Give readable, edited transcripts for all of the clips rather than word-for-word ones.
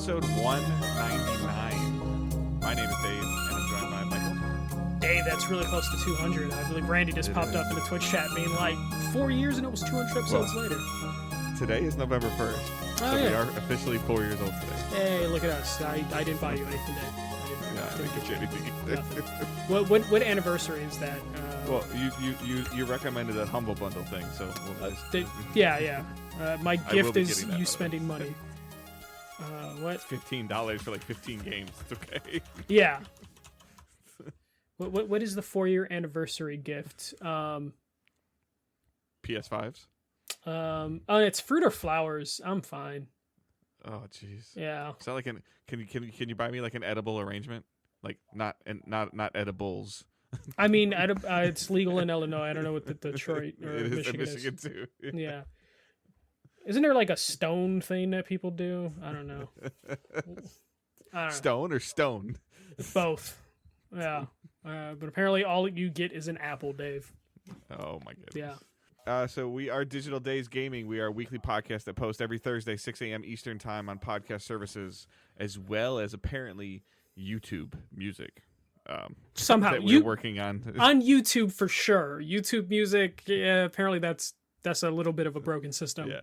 episode 199. My name is Dave, and I'm joined by Michael. Dave, that's really close to 200. I believe Randy just popped up in the Twitch chat being like, 4 years and it was 200 episodes later. Today is November 1st, so we are officially 4 years old today. Hey, look at us. I didn't buy you anything today. I didn't get you anything either. What anniversary is that? Well, you recommended that Humble Bundle thing, so we'll just... Yeah. My gift is you that, spending money. What? $15 for like 15 games. It's okay. Yeah. What is the 4-year anniversary gift? PS5s? It's fruit or flowers. I'm fine. Oh, jeez. Yeah. Is that like can you buy me like an edible arrangement? Like not edibles. I mean, it's legal in Illinois. I don't know what the Detroit or it is Michigan is. Too. Yeah. Isn't there like a stone thing that people do? I don't know. Stone or stone? Both. Yeah. But apparently all you get is an apple, Dave. Oh my goodness. Yeah. So we are Digital Days Gaming. We are a weekly podcast that posts every Thursday, 6 a.m. Eastern Time on podcast services, as well as apparently YouTube Music. Somehow that we're working on YouTube for sure. YouTube Music, yeah, apparently that's a little bit of a broken system. Yeah.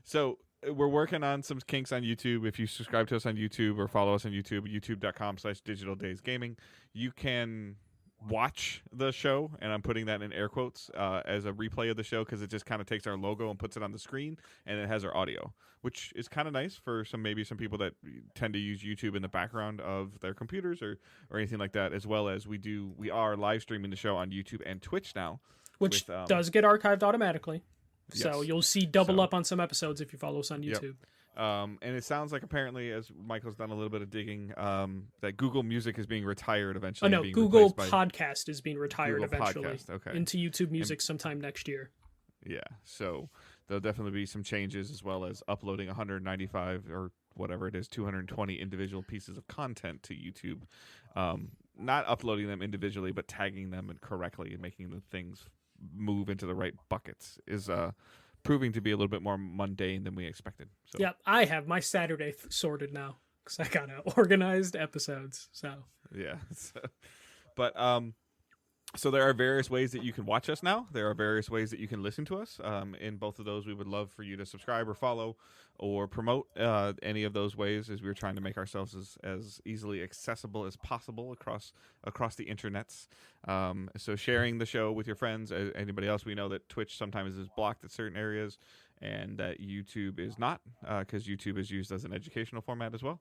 So we're working on some kinks on YouTube. If you subscribe to us on YouTube or follow us on YouTube, youtube.com/digitaldaysgaming, you can watch the show, and I'm putting that in air quotes, as a replay of the show, because it just kind of takes our logo and puts it on the screen, and it has our audio, which is kind of nice for some people that tend to use YouTube in the background of their computers or anything like that, as well as we are live streaming the show on YouTube and Twitch now. Which does get archived automatically. Yes. So you'll see double up on some episodes if you follow us on YouTube. Yep. And it sounds like apparently, as Michael's done a little bit of digging, that Google Music is being retired eventually. Oh no, Google Podcast is being retired eventually into YouTube Music sometime next year. Yeah, so there'll definitely be some changes, as well as uploading 195 or whatever it is, 220 individual pieces of content to YouTube. Not uploading them individually, but tagging them correctly and making the things move into the right buckets is proving to be a little bit more mundane than we expected. So. Yeah, I have my Saturday sorted now because I got organized episodes. So yeah, but so there are various ways that you can watch us now. There are various ways that you can listen to us. In both of those, we would love for you to subscribe or follow or promote any of those ways, as we're trying to make ourselves as easily accessible as possible across the internets. So sharing the show with your friends, anybody else. We know that Twitch sometimes is blocked at certain areas, and that YouTube is not, because YouTube is used as an educational format as well.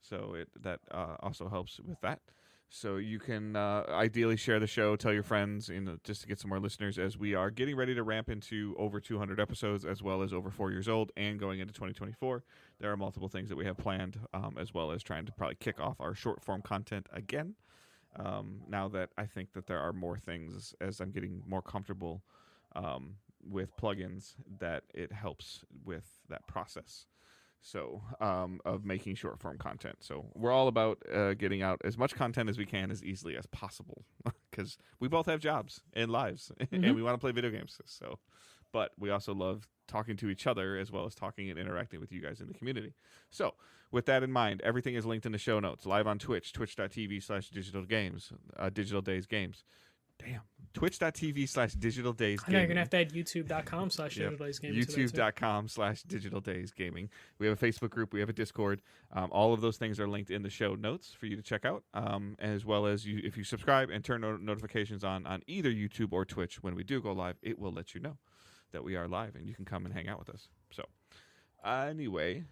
So that also helps with that. So you can ideally share the show, tell your friends, just to get some more listeners, as we are getting ready to ramp into over 200 episodes, as well as over 4 years old, and going into 2024. There are multiple things that we have planned, as well as trying to probably kick off our short form content again. Now that I think that there are more things, as I'm getting more comfortable with plugins, that it helps with that process. So, of making short form content. So we're all about getting out as much content as we can as easily as possible, because we both have jobs and lives, and we want to play video games. So, but we also love talking to each other, as well as talking and interacting with you guys in the community. So with that in mind, everything is linked in the show notes, live on Twitch, twitch.tv/digitalgames, Digital Days Games. Damn. Twitch.tv/digitaldaysgaming. I know you're going to have to add youtube.com/digitaldaysgaming. youtube.com/digitaldaysgaming. We have a Facebook group. We have a Discord. All of those things are linked in the show notes for you to check out, as well as if you subscribe and turn notifications on either YouTube or Twitch, when we do go live, it will let you know that we are live, and you can come and hang out with us. So anyway,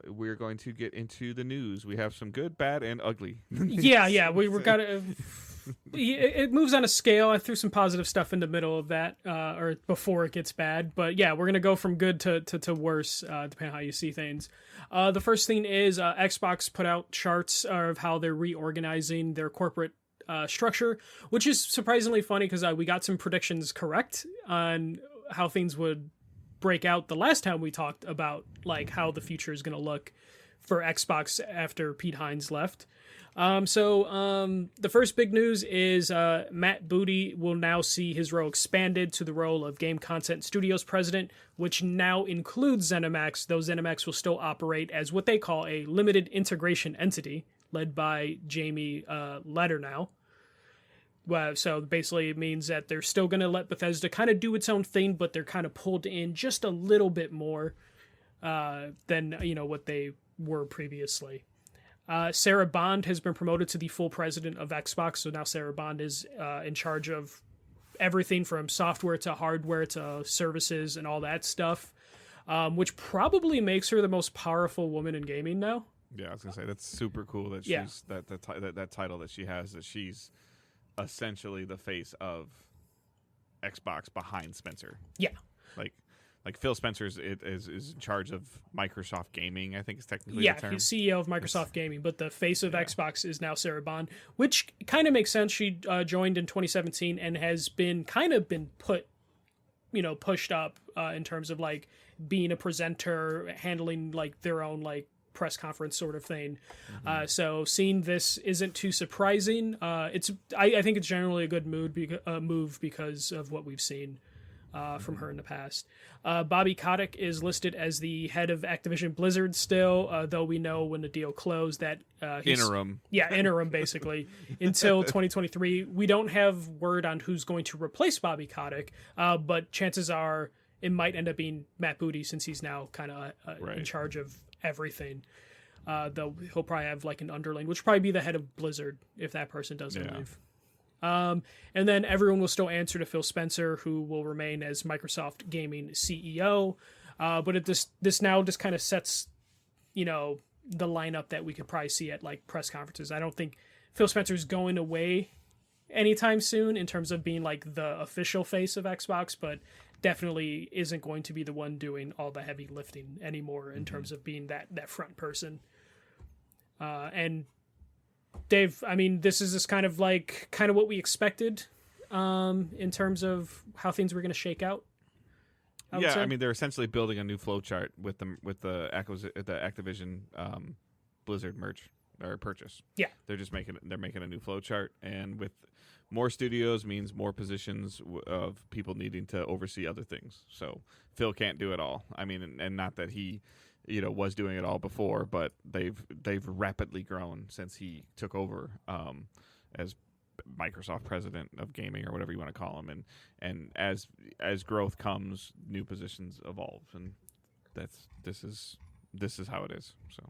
we're going to get into the news. We have some good, bad, and ugly. Yeah. We were got to... It moves on a scale. I threw some positive stuff in the middle of that, or before it gets bad. But yeah, we're going to go from good to worse, depending on how you see things. The first thing is Xbox put out charts of how they're reorganizing their corporate structure, which is surprisingly funny, because we got some predictions correct on how things would break out the last time we talked about like how the future is going to look for Xbox after Pete Hines left. The first big news is Matt Booty will now see his role expanded to the role of Game Content Studios President, which now includes ZeniMax, though ZeniMax will still operate as what they call a limited integration entity, led by Jamie Leder now. So basically it means that they're still going to let Bethesda kind of do its own thing, but they're kind of pulled in just a little bit more than what they were previously. Sarah Bond has been promoted to the full president of Xbox, so now Sarah Bond is in charge of everything from software to hardware to services and all that stuff, which probably makes her the most powerful woman in gaming now. Yeah, I was gonna say that's super cool that she's that title that she has, that she's essentially the face of Xbox behind Spencer. Yeah, like Phil Spencer is in charge of Microsoft Gaming, I think is technically the term. He's CEO of Microsoft Gaming, but the face of Xbox is now Sarah Bond, which kind of makes sense. She joined in 2017 and has been pushed up in terms of like being a presenter, handling like their own like press conference sort of thing. So seeing this isn't too surprising. I think it's generally a good move because of what we've seen from her in the past. Bobby Kotick is listed as the head of Activision Blizzard still, though we know when the deal closed that he's interim. Yeah, interim basically until 2023. We don't have word on who's going to replace Bobby Kotick, but chances are it might end up being Matt Booty since he's now kind of in charge of everything. Though he'll probably have like an underling, which will probably be the head of Blizzard if that person doesn't leave. And then everyone will still answer to Phil Spencer, who will remain as Microsoft Gaming CEO. But this now just kind of sets, the lineup that we could probably see at like press conferences. I don't think Phil Spencer's going away anytime soon in terms of being like the official face of Xbox, but definitely isn't going to be the one doing all the heavy lifting anymore in terms of being that front person. And Dave, I mean, this is just kind of what we expected in terms of how things were going to shake out. I mean, they're essentially building a new flowchart with the Activision Blizzard merge or purchase. Yeah, they're making a new flowchart, and with more studios means more positions of people needing to oversee other things. So Phil can't do it all. I mean, and not that he was doing it all before, but they've rapidly grown since he took over as Microsoft president of gaming, or whatever you want to call him. And as growth comes, new positions evolve, and this is how it is. So.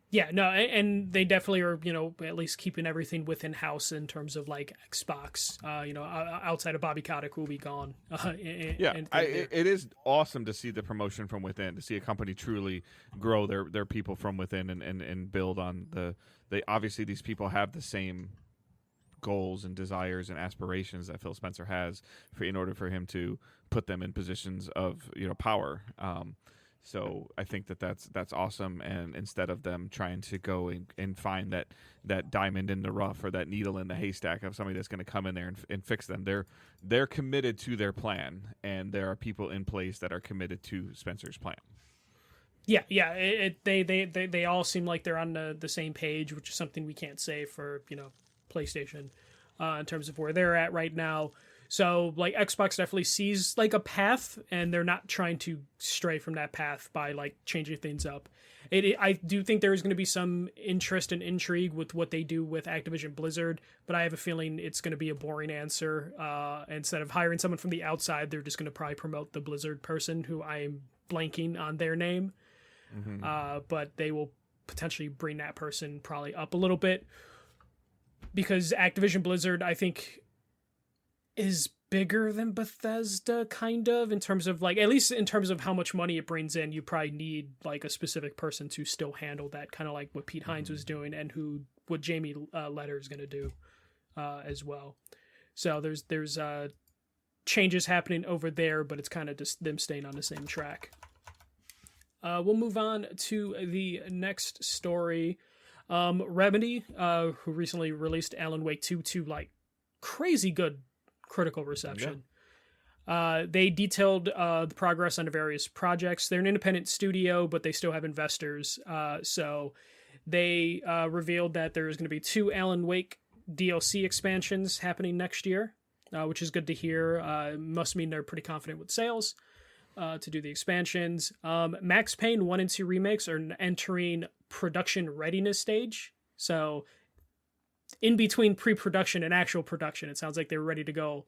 Yeah, no, and they definitely are, at least keeping everything within house in terms of like Xbox. Outside of Bobby Kotick, who will be gone. It is awesome to see the promotion from within, to see a company truly grow their people from within and build on they obviously these people have the same goals and desires and aspirations that Phil Spencer has in order for him to put them in positions of power. So I think that's awesome, and instead of them trying to go and find that diamond in the rough or that needle in the haystack of somebody that's going to come in there and fix them, they're committed to their plan, and there are people in place that are committed to Spencer's plan. Yeah. They all seem like they're on the same page, which is something we can't say for PlayStation in terms of where they're at right now. So, like, Xbox definitely sees, like, a path, and they're not trying to stray from that path by, like, changing things up. I do think there is going to be some interest and intrigue with what they do with Activision Blizzard, but I have a feeling it's going to be a boring answer. Instead of hiring someone from the outside, they're just going to probably promote the Blizzard person, who I am blanking on their name. But they will potentially bring that person probably up a little bit, because Activision Blizzard, I think, is bigger than Bethesda, kind of, in terms of, like, at least in terms of how much money it brings in. You probably need, like, a specific person to still handle that, kind of like what Pete Hines was doing, and what Jamie Leder is going to do as well. So there's changes happening over there, but it's kind of just them staying on the same track. We'll move on to the next story. Remedy, who recently released Alan Wake 2 to, like, crazy good critical reception. They detailed the progress on various projects. They're an independent studio, but they still have investors. So they revealed that there's going to be 2 Alan Wake DLC expansions happening next year, which is good to hear. Must mean they're pretty confident with sales to do the expansions. Max Payne 1 and 2 remakes are entering production readiness stage. So in between pre-production and actual production, it sounds like they're ready to go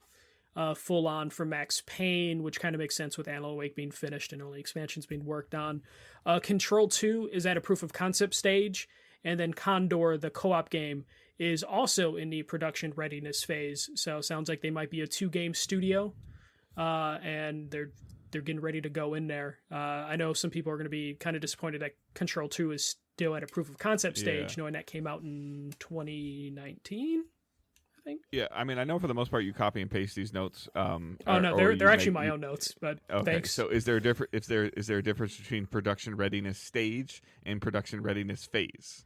full on for Max Payne, which kind of makes sense with Alan Wake being finished and only expansions being worked on. Control 2 is at a proof of concept stage, and then Condor, the co-op game, is also in the production readiness phase. So sounds like they might be a 2-game studio, and they're getting ready to go in there. I know some people are going to be kind of disappointed that Control 2 is still at a proof of concept stage, knowing that came out in 2019. Yeah, I mean, I know for the most part you copy and paste these notes. They're actually my own notes, but okay. Thanks. So is there a difference between production readiness stage and production readiness phase?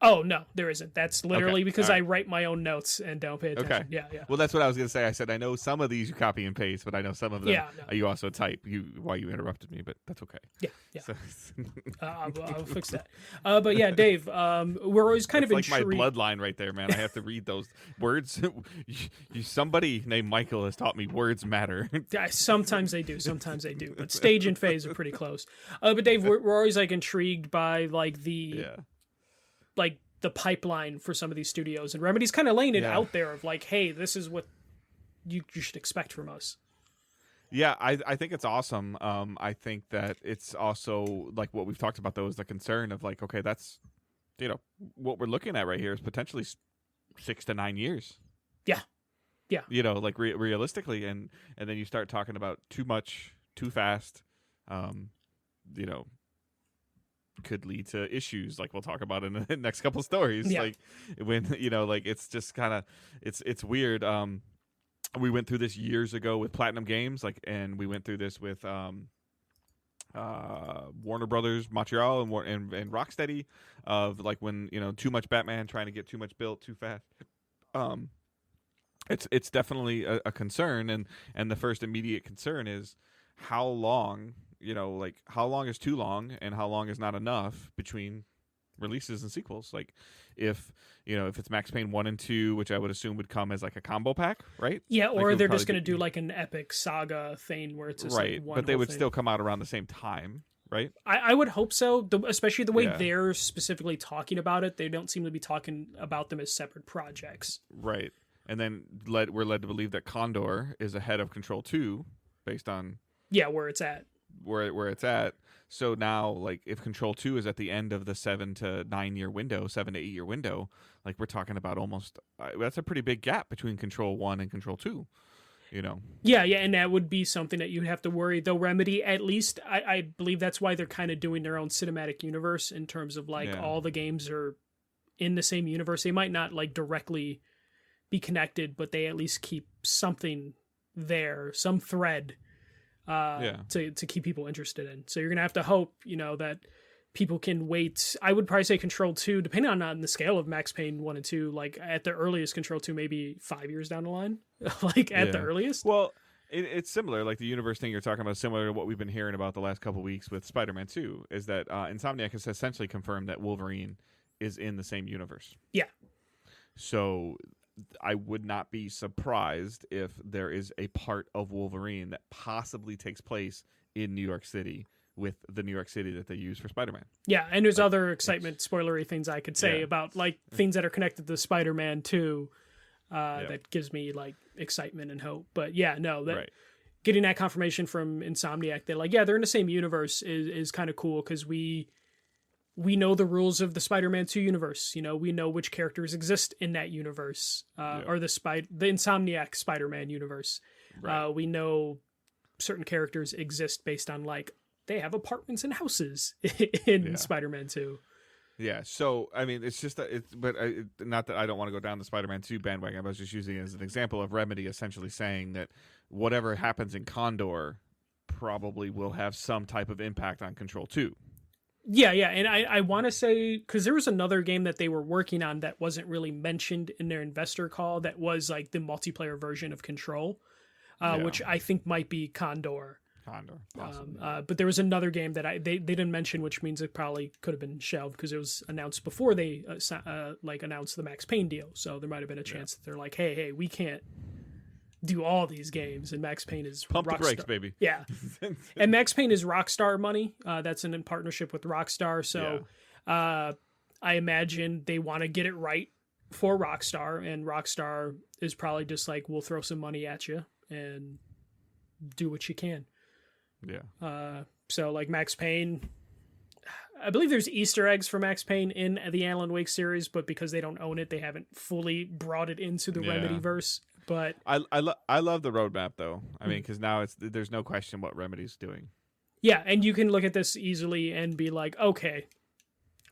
Oh, no, there isn't. That's literally because right. I write my own notes and don't pay attention. Okay. Yeah. Well, that's what I was going to say. I said I know some of these you copy and paste, but I know some of them you also type. Why you interrupted me, but that's okay. Yeah. So, I'll fix that. But yeah, Dave, we're always kind of like intrigued. my bloodline right there, man. I have to read those words. Somebody named Michael has taught me words matter. Sometimes they do. But stage and phase are pretty close. But Dave, we're always like intrigued by like the pipeline for some of these studios, and Remedy's kind of laying it out there of like, hey, this is what you should expect from us. Yeah, I think it's awesome. I think that it's also like what we've talked about though is the concern of like, okay, that's what we're looking at right here is potentially 6 to 9 years. Yeah. Like realistically, and then you start talking about too much, too fast. Could lead to issues like we'll talk about in the next couple stories. Like when like it's just kind of it's weird. We went through this years ago with Platinum Games, and we went through this with Warner Brothers Montreal and Rocksteady of like when too much Batman, trying to get too much built too fast. It's definitely a concern, and the first immediate concern is how long. Like how long is too long and how long is not enough between releases and sequels. Like if it's Max Payne 1 and 2, which I would assume would come as like a combo pack, right? Yeah, or they're just going to do like an epic saga thing where it's just right, like one but they would thing. Still come out around the same time, right? I would hope so, especially the way they're specifically talking about it. They don't seem to be talking about them as separate projects. Right. And then we're led to believe that Condor is ahead of Control 2 based on where it's at. Where it's at. So now, like, if Control 2 is at the end of the 7 to 8 year window, like we're talking about almost that's a pretty big gap between Control 1 and Control 2. Yeah, and that would be something that you'd have to worry. Though Remedy, at least I believe that's why they're kind of doing their own cinematic universe in terms of like all the games are in the same universe. They might not like directly be connected, but they at least keep something there, some thread. To keep people interested in. So you're gonna have to hope, that people can wait. I would probably say Control 2, depending on the scale of Max Payne 1 and 2, like at the earliest Control 2, maybe 5 years down the line, like at the earliest. Well, it's similar. Like the universe thing you're talking about, similar to what we've been hearing about the last couple of weeks with Spider-Man 2, is that Insomniac has essentially confirmed that Wolverine is in the same universe. Yeah. So I would not be surprised if there is a part of Wolverine that possibly takes place in New York City with the New York City that they use for Spider-Man. Yeah, and there's other excitement, spoilery things I could say about like things that are connected to Spider-Man 2 that gives me like excitement and hope. But getting that confirmation from Insomniac that like, they're in the same universe is kind of cool because we know the rules of the Spider-Man 2 universe. We know which characters exist in that universe, or the Insomniac Spider-Man universe. Right. We know certain characters exist based on like they have apartments and houses in Spider-Man 2. Yeah. So I mean, it's just not that I don't want to go down the Spider-Man 2 bandwagon. I was just using it as an example of Remedy essentially saying that whatever happens in Condor probably will have some type of impact on Control 2. Yeah, and I want to say, because there was another game that they were working on that wasn't really mentioned in their investor call that was like the multiplayer version of Control. which I think might be Condor. Possibly. But there was another game that they didn't mention, which means it probably could have been shelved because it was announced before they announced the Max Payne deal. So there might have been a chance that they're like, hey, we can't do all these games, and Max Payne is pump the brakes, baby. Yeah, and Max Payne is Rockstar money. That's in partnership with Rockstar. So I imagine they want to get it right for Rockstar, and Rockstar is probably just like, we'll throw some money at you and do what you can. Yeah. So like Max Payne, I believe there's Easter eggs for Max Payne in the Alan Wake series, but because they don't own it, they haven't fully brought it into the Remedy verse. But I love the roadmap though. I mean, because now there's no question what Remedy's doing. Yeah, and you can look at this easily and be like, okay,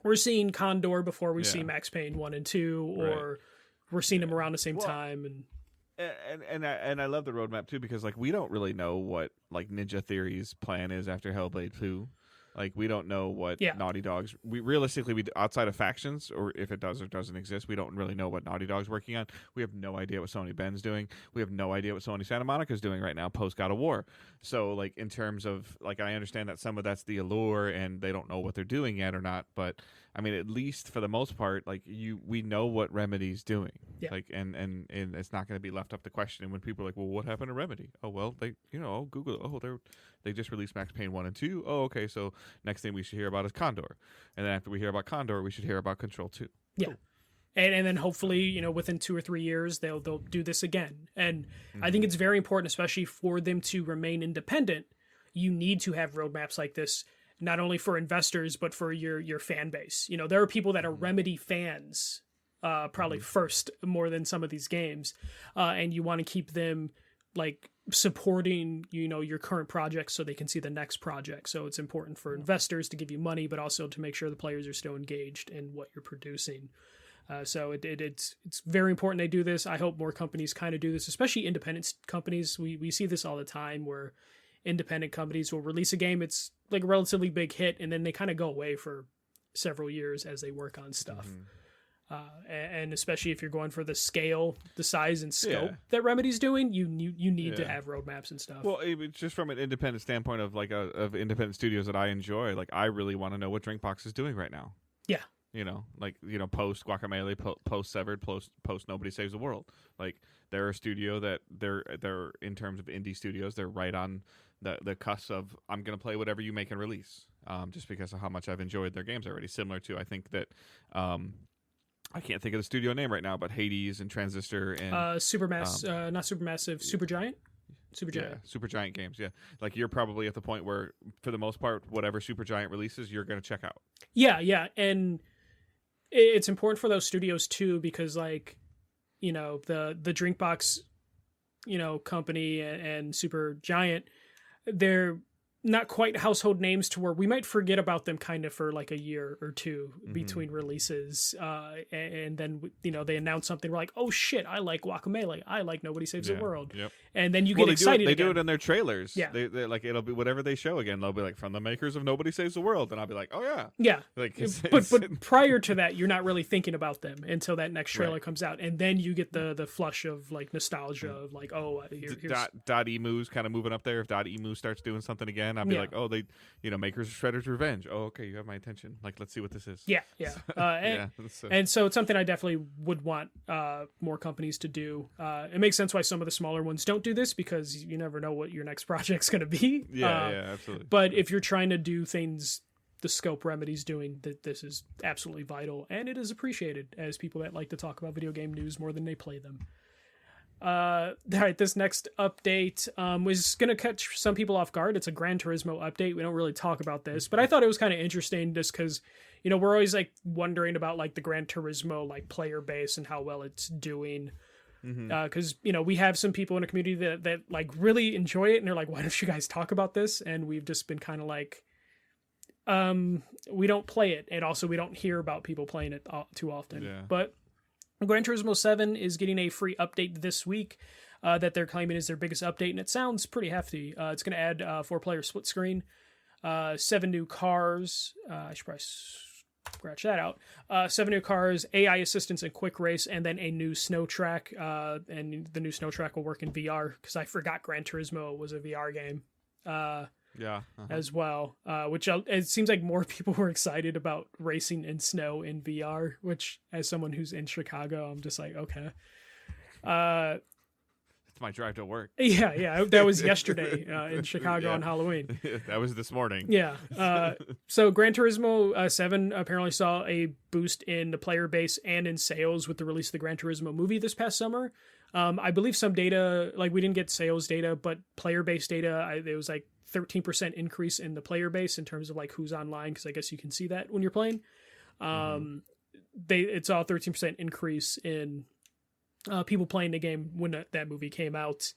we're seeing Condor before we see Max Payne 1 and 2, or we're seeing them around the same time. And I love the roadmap too, because like we don't really know what like Ninja Theory's plan is after Hellblade 2. Like we don't know what Naughty Dog's we outside of factions, or if it does or doesn't exist, we don't really know what Naughty Dog's working on. We have no idea what Sony Ben's doing. We have no idea what Sony Santa Monica's doing right now post God of War. So like in terms of like, I understand that some of that's the allure and they don't know what they're doing yet or not, but I mean, at least for the most part, like we know what Remedy's doing. Yeah. Like and it's not going to be left up to question. And when people are like, well, what happened to Remedy? Oh well, they Google. Oh, they just released Max Payne 1 and 2. Oh, okay, so next thing we should hear about is Condor, and then after we hear about Condor, we should hear about Control 2. Yeah. Cool. And then hopefully, within 2 or 3 years, they'll do this again. And I think it's very important, especially for them to remain independent. You need to have roadmaps like this, not only for investors, but for your fan base. There are people that are Remedy fans, probably first more than some of these games. And you want to keep them like supporting, your current projects so they can see the next project. So it's important for investors to give you money, but also to make sure the players are still engaged in what you're producing. So it's very important they do this. I hope more companies kind of do this, especially independent companies. We see this all the time where independent companies will release a game. It's like a relatively big hit, and then they kind of go away for several years as they work on stuff. And especially if you're going for the scale, the size and scope that Remedy's doing, you need to have roadmaps and stuff. Well, just from an independent standpoint of like of independent studios that I enjoy, like I really want to know what Drinkbox is doing right now. Yeah. Post Guacamelee, post Severed, post Nobody Saves the World. Like they're a studio that they're in terms of indie studios, they're right on the cusp of I'm gonna play whatever you make and release. Just because of how much I've enjoyed their games already. Similar to, I think that I can't think of the studio name right now, but Hades and Transistor and not Supermassive, Supergiant. Yeah, Supergiant games. Yeah, like you're probably at the point where, for the most part, whatever Supergiant releases, you're gonna check out. Yeah, and it's important for those studios too, because like, the Drinkbox, company and Supergiant, they're not quite household names to where we might forget about them kind of for like a year or two between releases. And then, they announce something. We're like, oh shit, I like Guacamelee. I like Nobody Saves the World. Yep. And then you get excited. They do it in their trailers. Yeah. They like, it'll be whatever they show again. They'll be like, from the makers of Nobody Saves the World. And I'll be like, oh yeah. Yeah. Like, but prior to that, you're not really thinking about them until that next trailer comes out. And then you get the flush of like nostalgia of like, oh, here's Dot Emu's kind of moving up there. If Dot Emu starts doing something again, I'll be like, oh, they, makers of Shredder's Revenge. Oh, okay, you have my attention. Like, let's see what this is. Yeah. And so it's something I definitely would want more companies to do. It makes sense why some of the smaller ones don't do this, because you never know what your next project's going to be. Yeah, absolutely. But if you're trying to do things the scope Remedy's doing, that this is absolutely vital, and it is appreciated as people that like to talk about video game news more than they play them. All right, this next update was going to catch some people off guard. It's a Gran Turismo update. We don't really talk about this, but I thought it was kind of interesting just because, we're always like wondering about like the Gran Turismo like player base and how well it's doing. Because, we have some people in the community that like really enjoy it, and they're like, why don't you guys talk about this? And we've just been kind of like, we don't play it. And also we don't hear about people playing it too often. Yeah. But Gran Turismo 7 is getting a free update this week that they're claiming is their biggest update, and it sounds pretty hefty. It's going to add 4-player split screen, 7 new cars. I should probably scratch that out. 7 new cars, AI assistance and quick race, and then a new snow track. And the new snow track will work in VR because I forgot Gran Turismo was a VR game. As well, which it seems like more people were excited about racing in snow in VR, which as someone who's in Chicago, I'm just like, okay. It's my drive to work. Yeah, that was yesterday in Chicago on Halloween. That was this morning. Yeah. So Gran Turismo 7 apparently saw a boost in the player base and in sales with the release of the Gran Turismo movie this past summer. I believe some data, like we didn't get sales data, but player base data, it was like 13% increase in the player base in terms of like who's online, because I guess you can see that when you're playing. It's all 13% increase in people playing the game when that movie came out.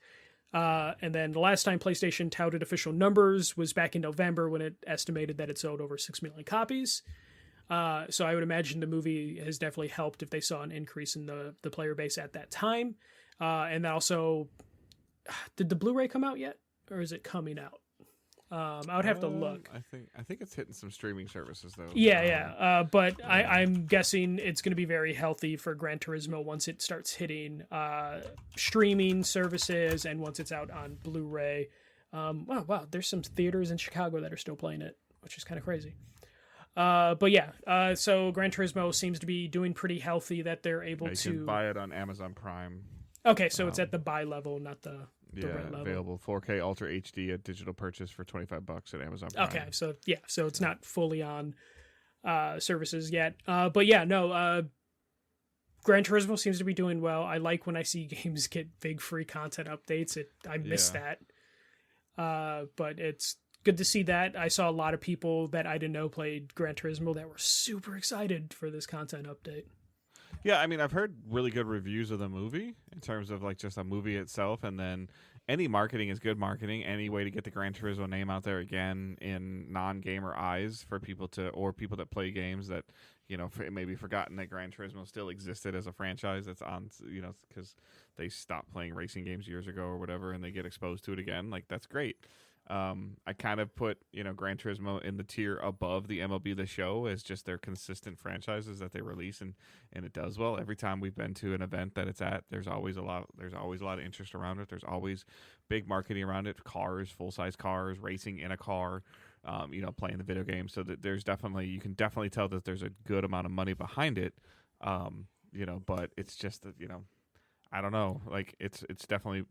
And then the last time PlayStation touted official numbers was back in November when it estimated that it sold over 6 million copies. So I would imagine the movie has definitely helped if they saw an increase in the player base at that time. And also, did the Blu-ray come out yet, or is it coming out? I would have to look. I think it's hitting some streaming services though. But I'm guessing it's going to be very healthy for Gran Turismo once it starts hitting streaming services and once it's out on Blu-ray. Wow, there's some theaters in Chicago that are still playing it, which is kind of crazy. So Gran Turismo seems to be doing pretty healthy that they're able to can buy it on Amazon Prime. Okay, so it's at the buy level, not the red level. Available 4K Ultra HD at digital purchase for $25 at Amazon Prime. Okay, so it's not fully on services yet. Gran Turismo seems to be doing well. I like when I see games get big free content updates. I miss that. But it's good to see that. I saw a lot of people that I didn't know played Gran Turismo that were super excited for this content update. Yeah, I mean, I've heard really good reviews of the movie in terms of like just the movie itself, and then any marketing is good marketing. Any way to get the Gran Turismo name out there again in non-gamer eyes for people that play games that, you know, maybe forgotten that Gran Turismo still existed as a franchise that's on, you know, because they stopped playing racing games years ago or whatever, and they get exposed to it again. Like, that's great. I kind of put, you know, Gran Turismo in the tier above the MLB The Show as just their consistent franchises that they release, and it does well. Every time we've been to an event that it's at, there's always a lot of interest around it. There's always big marketing around it, cars, full-size cars, racing in a car, you know, playing the video game. So that you can definitely tell that there's a good amount of money behind it. You know, but it's just that, you know, I don't know, like it's definitely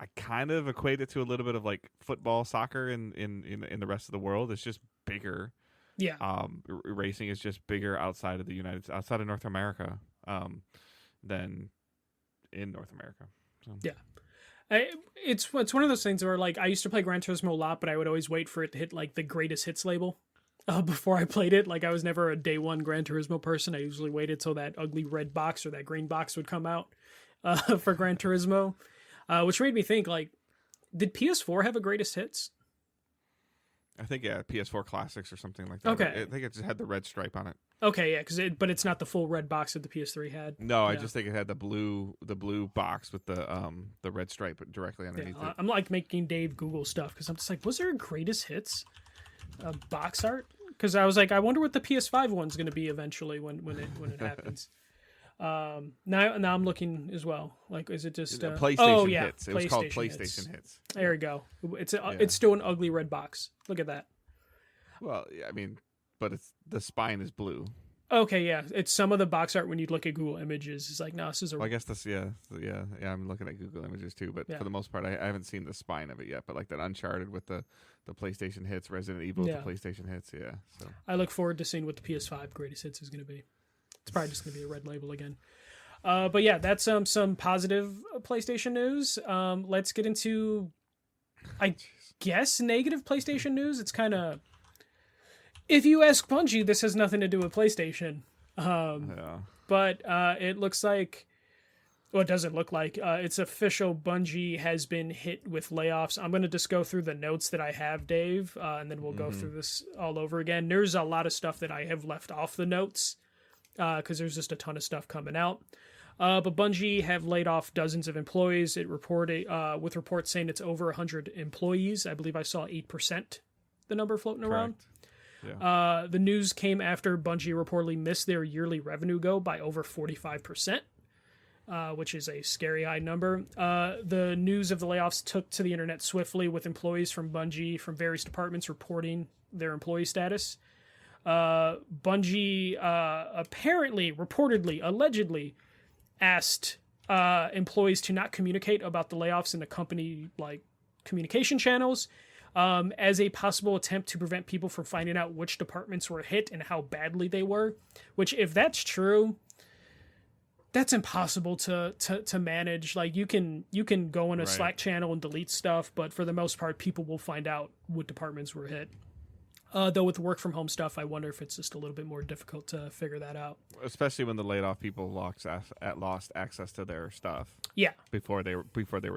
I kind of equate it to a little bit of like football, soccer in the rest of the world. It's just bigger. Yeah. Racing is just bigger outside of North America, than in North America. So. Yeah. It's one of those things where like I used to play Gran Turismo a lot, but I would always wait for it to hit like the greatest hits label before I played it. Like I was never a day one Gran Turismo person. I usually waited till that ugly red box or that green box would come out for Gran Turismo. Which made me think, like, did PS4 have a greatest hits? I think, yeah, PS4 Classics or something like that. Okay. I think it just had the red stripe on it. Okay, yeah, but it's not the full red box that the PS3 had. No, I just think it had the blue box with the red stripe directly underneath it. I'm like making Dave Google stuff because I'm just like, was there a greatest hits box art? Because I was like, I wonder what the PS5 one's going to be eventually when it happens. Now I'm looking as well. Like, is it just PlayStation Hits? It was called PlayStation Hits. There we go. It's still an ugly red box. Look at that. Well, yeah, I mean, but the spine is blue. Okay, yeah. It's some of the box art when you look at Google Images. It's like, no, this is a. Well, I guess this, yeah. I'm looking at Google Images too, but for the most part, I haven't seen the spine of it yet. But like that Uncharted with the PlayStation Hits, Resident Evil with the PlayStation Hits, yeah. So I look forward to seeing what the PS5 greatest hits is going to be. It's probably just going to be a red label again. But yeah, that's some positive PlayStation news. Let's get into, I guess, negative PlayStation news. It's kind of, if you ask Bungie, this has nothing to do with PlayStation. But it looks like, well, it doesn't look like, it's official. Bungie has been hit with layoffs. I'm going to just go through the notes that I have, Dave, and then we'll go through this all over again. There's a lot of stuff that I have left off the notes, because there's just a ton of stuff coming out. But Bungie have laid off dozens of employees. It reported with reports saying it's over 100 employees. I believe I saw 8%, the number floating around. Yeah. The news came after Bungie reportedly missed their yearly revenue goal by over 45%, which is a scary high number. The news of the layoffs took to the internet swiftly, with employees from Bungie from various departments reporting their employee status. Bungie apparently, reportedly, allegedly asked employees to not communicate about the layoffs in the company communication channels, as a possible attempt to prevent people from finding out which departments were hit and how badly they were. Which, if that's true, that's impossible to manage. Like, you can go in a Slack channel and delete stuff, but for the most part, people will find out what departments were hit. Though with work from home stuff, I wonder if it's just a little bit more difficult to figure that out. Especially when the laid off people lost access to their stuff. Yeah. Before they were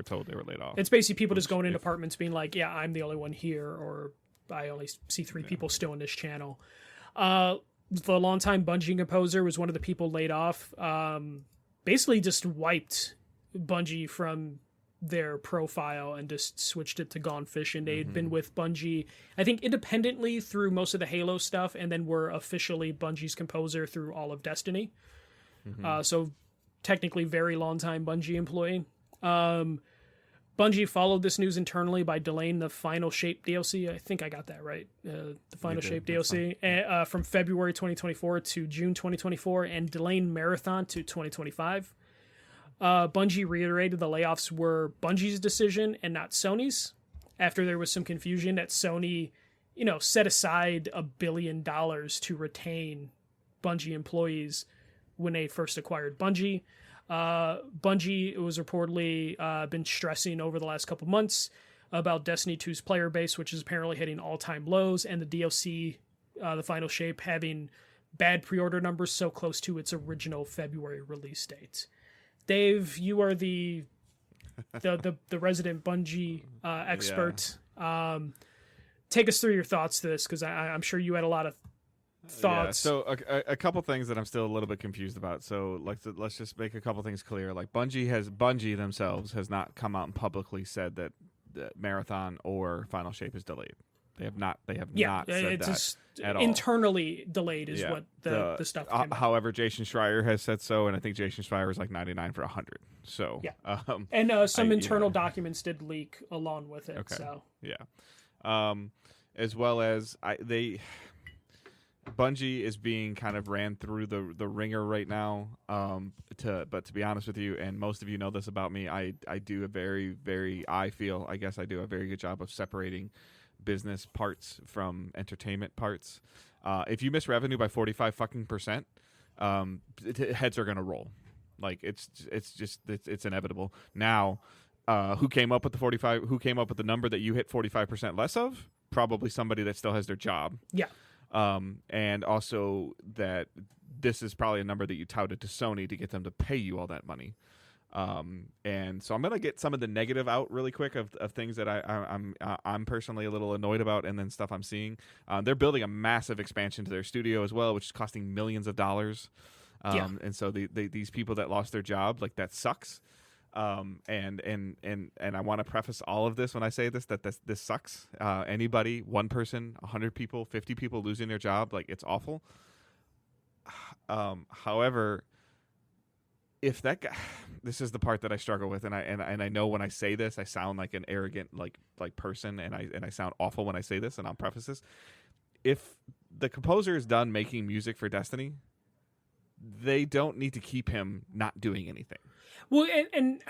told they were laid off. It's basically people just going in departments being like, yeah, I'm the only one here, or I only see 3 people still in this channel. The longtime Bungie composer was one of the people laid off. Basically just wiped Bungie from their profile and just switched it to Gone Fishing. They had been with Bungie, I think, independently through most of the Halo stuff, and then were officially Bungie's composer through all of Destiny. So technically very long time Bungie employee. Bungie followed this news internally by delaying the Final Shape DLC. I think I got that right. The Final Shape DLC from February 2024 to June 2024, and delaying Marathon to 2025. Bungie reiterated the layoffs were Bungie's decision and not Sony's, after there was some confusion that Sony, set aside $1 billion to retain Bungie employees when they first acquired Bungie. Bungie was reportedly been stressing over the last couple months about Destiny 2's player base, which is apparently hitting all-time lows, and the DLC, the Final Shape, having bad pre-order numbers so close to its original February release date. Dave, you are the resident Bungie expert. Yeah. Take us through your thoughts to this, because I'm sure you had a lot of thoughts. Yeah, so a couple things that I'm still a little bit confused about. So let's just make a couple things clear. Like, Bungie themselves has not come out and publicly said that Marathon or Final Shape is delayed. They have not said that at all. Internally delayed is what the stuff came out. However, Jason Schreier has said so, and I think Jason Schreier is like 99 for 100. So yeah, and some internal documents did leak along with it. Okay. So yeah, as well as Bungie is being kind of ran through the ringer right now. But to be honest with you, and most of you know this about me, I do a very I guess I do a very good job of separating business parts from entertainment parts. If you miss revenue by 45% heads are gonna roll. Like, it's inevitable. Now, who came up with the 45? Who came up with the number that you hit 45% less of? Probably somebody that still has their job. Yeah. And also that this is probably a number that you touted to Sony to get them to pay you all that money. And so I'm gonna get some of the negative out really quick of things that I'm personally a little annoyed about, and then stuff I'm seeing. They're building a massive expansion to their studio as well, which is costing millions of dollars. And so these people that lost their job, like, that sucks. And I want to preface all of this when I say this, that this sucks. Anybody, 1 person, 100 people, 50 people losing their job, like, it's awful. However, if that guy, this is the part that I struggle with, and I know when I say this, I sound like an arrogant like person, and I sound awful when I say this, and I'll preface this. If the composer is done making music for Destiny, they don't need to keep him not doing anything. Well, and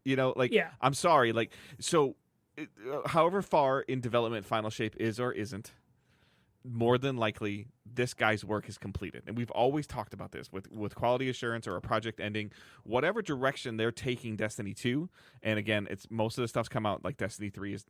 yeah. I'm sorry, so however far in development Final Shape is or isn't, more than likely this guy's work is completed. And we've always talked about this with quality assurance or a project ending, whatever direction they're taking Destiny 2. And again, it's most of the stuff's come out like Destiny 3 is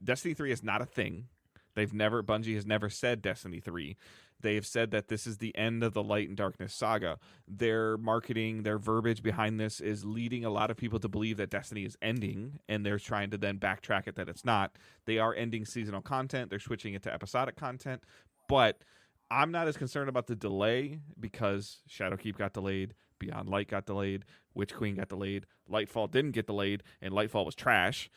Destiny 3 is not a thing. Bungie has never said Destiny 3. They have said that this is the end of the Light and Darkness saga. Their marketing, their verbiage behind this is leading a lot of people to believe that Destiny is ending, and they're trying to then backtrack it that it's not. They are ending seasonal content. They're switching it to episodic content. But I'm not as concerned about the delay, because Shadowkeep got delayed. Beyond Light got delayed, Witch Queen got delayed, Lightfall didn't get delayed, and Lightfall was trash,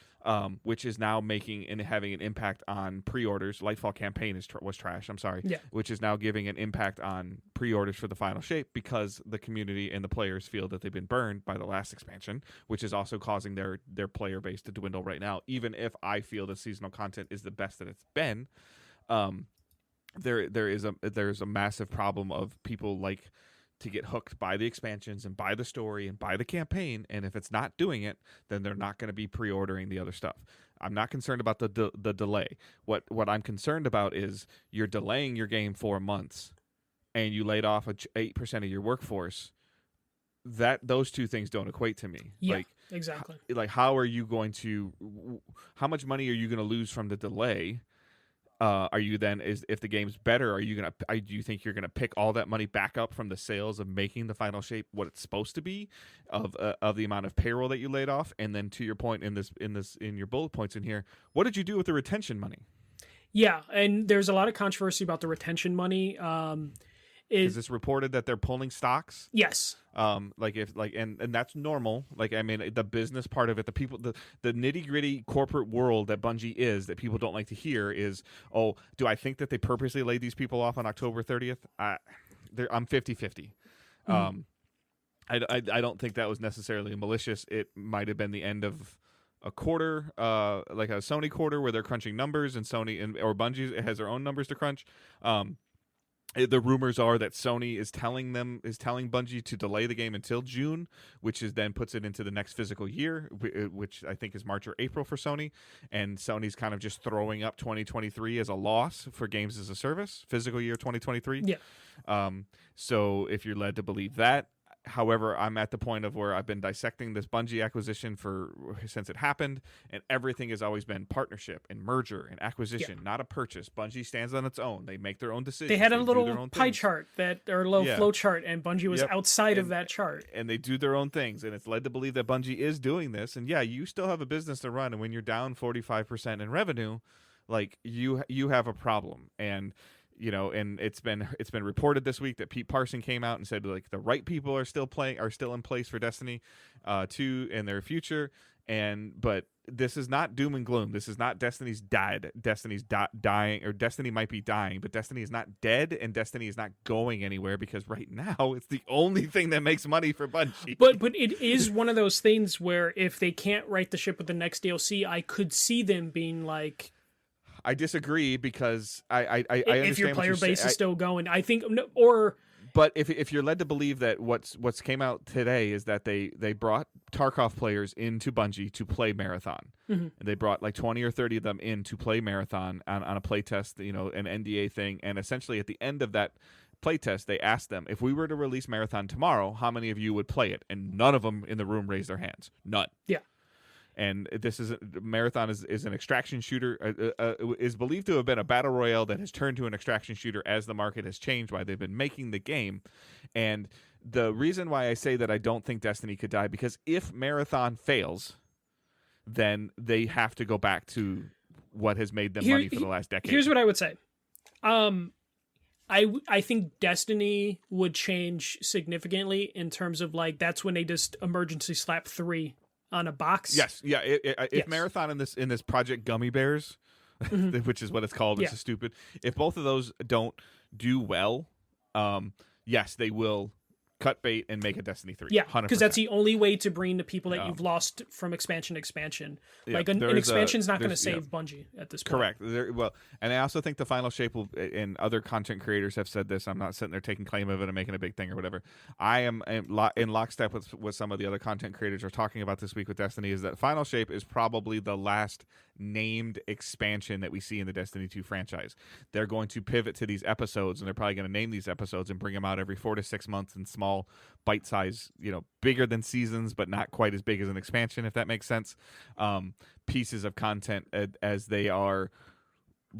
which is now making and having an impact on pre-orders. Lightfall campaign was trash, I'm sorry, which is now giving an impact on pre-orders for the final shape because the community and the players feel that they've been burned by the last expansion, which is also causing their player base to dwindle right now. Even if I feel the seasonal content is the best that it's been, there's a massive problem of people like to get hooked by the expansions and by the story and by the campaign, and if it's not doing it, then they're not going to be pre-ordering the other stuff. I'm not concerned about the delay. What I'm concerned about is you're delaying your game 4 months, and you laid off 8% of your workforce. Those two things don't equate to me. Yeah, exactly. Like, how much money are you going to lose from the delay? Are you then if the game's better, do you think you're gonna pick all that money back up from the sales of making the final shape what it's supposed to be, of the amount of payroll that you laid off? And then to your point in your bullet points in here, what did you do with the retention money? Yeah, and there's a lot of controversy about the retention money. Is this reported that they're pulling stocks? Yes. And that's normal. Like, I mean, the business part of it, the nitty gritty corporate world that Bungie is that people don't like to hear is, oh, do I think that they purposely laid these people off on October 30th? I'm 50-50. I don't think that was necessarily malicious. It might have been the end of a quarter, like a Sony quarter where they're crunching numbers, and or Bungie has their own numbers to crunch. The rumors are that Sony is telling Bungie to delay the game until June, which then puts it into the next physical year, which I think is March or April for Sony. And Sony's kind of just throwing up 2023 as a loss for games as a service, physical year 2023. Yeah. So if you're led to believe that. However, I'm at the point of where I've been dissecting this Bungie acquisition since it happened, and everything has always been partnership and merger and acquisition, not a purchase. Bungie stands on its own. They make their own decisions. They had a little pie chart flow chart, and Bungie was outside of that chart. And they do their own things, and it's led to believe that Bungie is doing this. And yeah, you still have a business to run, and when you're down 45% in revenue, like you have a problem. And and it's been reported this week that Pete Parson came out and said like the right people are still in place for Destiny 2 and their future. But this is not doom and gloom. This is not Destiny's died. Destiny's dying, or Destiny might be dying, but Destiny is not dead, and Destiny is not going anywhere because right now it's the only thing that makes money for Bungie. But it is one of those things where if they can't right the ship with the next DLC, I could see them being like. I disagree because I understand if your player base is still going, I think, But if you're led to believe that what's came out today is that they brought Tarkov players into Bungie to play Marathon, and they brought like 20 or 30 of them in to play Marathon on a play test, an NDA thing, and essentially at the end of that play test, they asked them, if we were to release Marathon tomorrow, how many of you would play it? And none of them in the room raised their hands. None. Yeah. And this is Marathon is an extraction shooter, is believed to have been a battle royale that has turned to an extraction shooter as the market has changed, why they've been making the game. And the reason why I say that I don't think Destiny could die, because if Marathon fails, then they have to go back to what has made them money for the last decade. Here's what I would say. I think Destiny would change significantly in terms of like that's when they just emergency slap 3 on a box. Yes, yeah. If Marathon in this Project Gummy Bears, which is what it's called, which is stupid. If both of those don't do well, yes, they will cut bait and make a Destiny 3. Yeah, because that's the only way to bring the people that you've lost from expansion to expansion. Like an expansion's not going to save Bungie at this point. Correct. And I also think the final shape will, and other content creators have said this, I'm not sitting there taking claim of it and making a big thing or whatever. I am in lockstep with what some of the other content creators are talking about this week with Destiny, is that final shape is probably the last named expansion that we see in the Destiny 2 franchise. They're going to pivot to these episodes, and they're probably going to name these episodes and bring them out every 4 to 6 months in small bite size, bigger than seasons, but not quite as big as an expansion, if that makes sense. Pieces of content as they are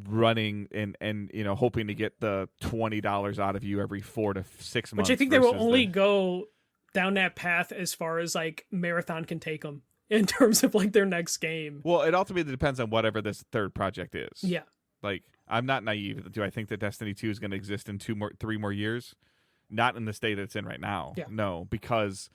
running and hoping to get the $20 out of you every 4 to 6 months. Which I think they will only go down that path as far as like Marathon can take them in terms of like their next game. Well, it ultimately depends on whatever this third project is. Yeah. Like, I'm not naive. Do I think that Destiny 2 is going to exist in 3 more years? Not in the state it's in right now. Yeah. No, because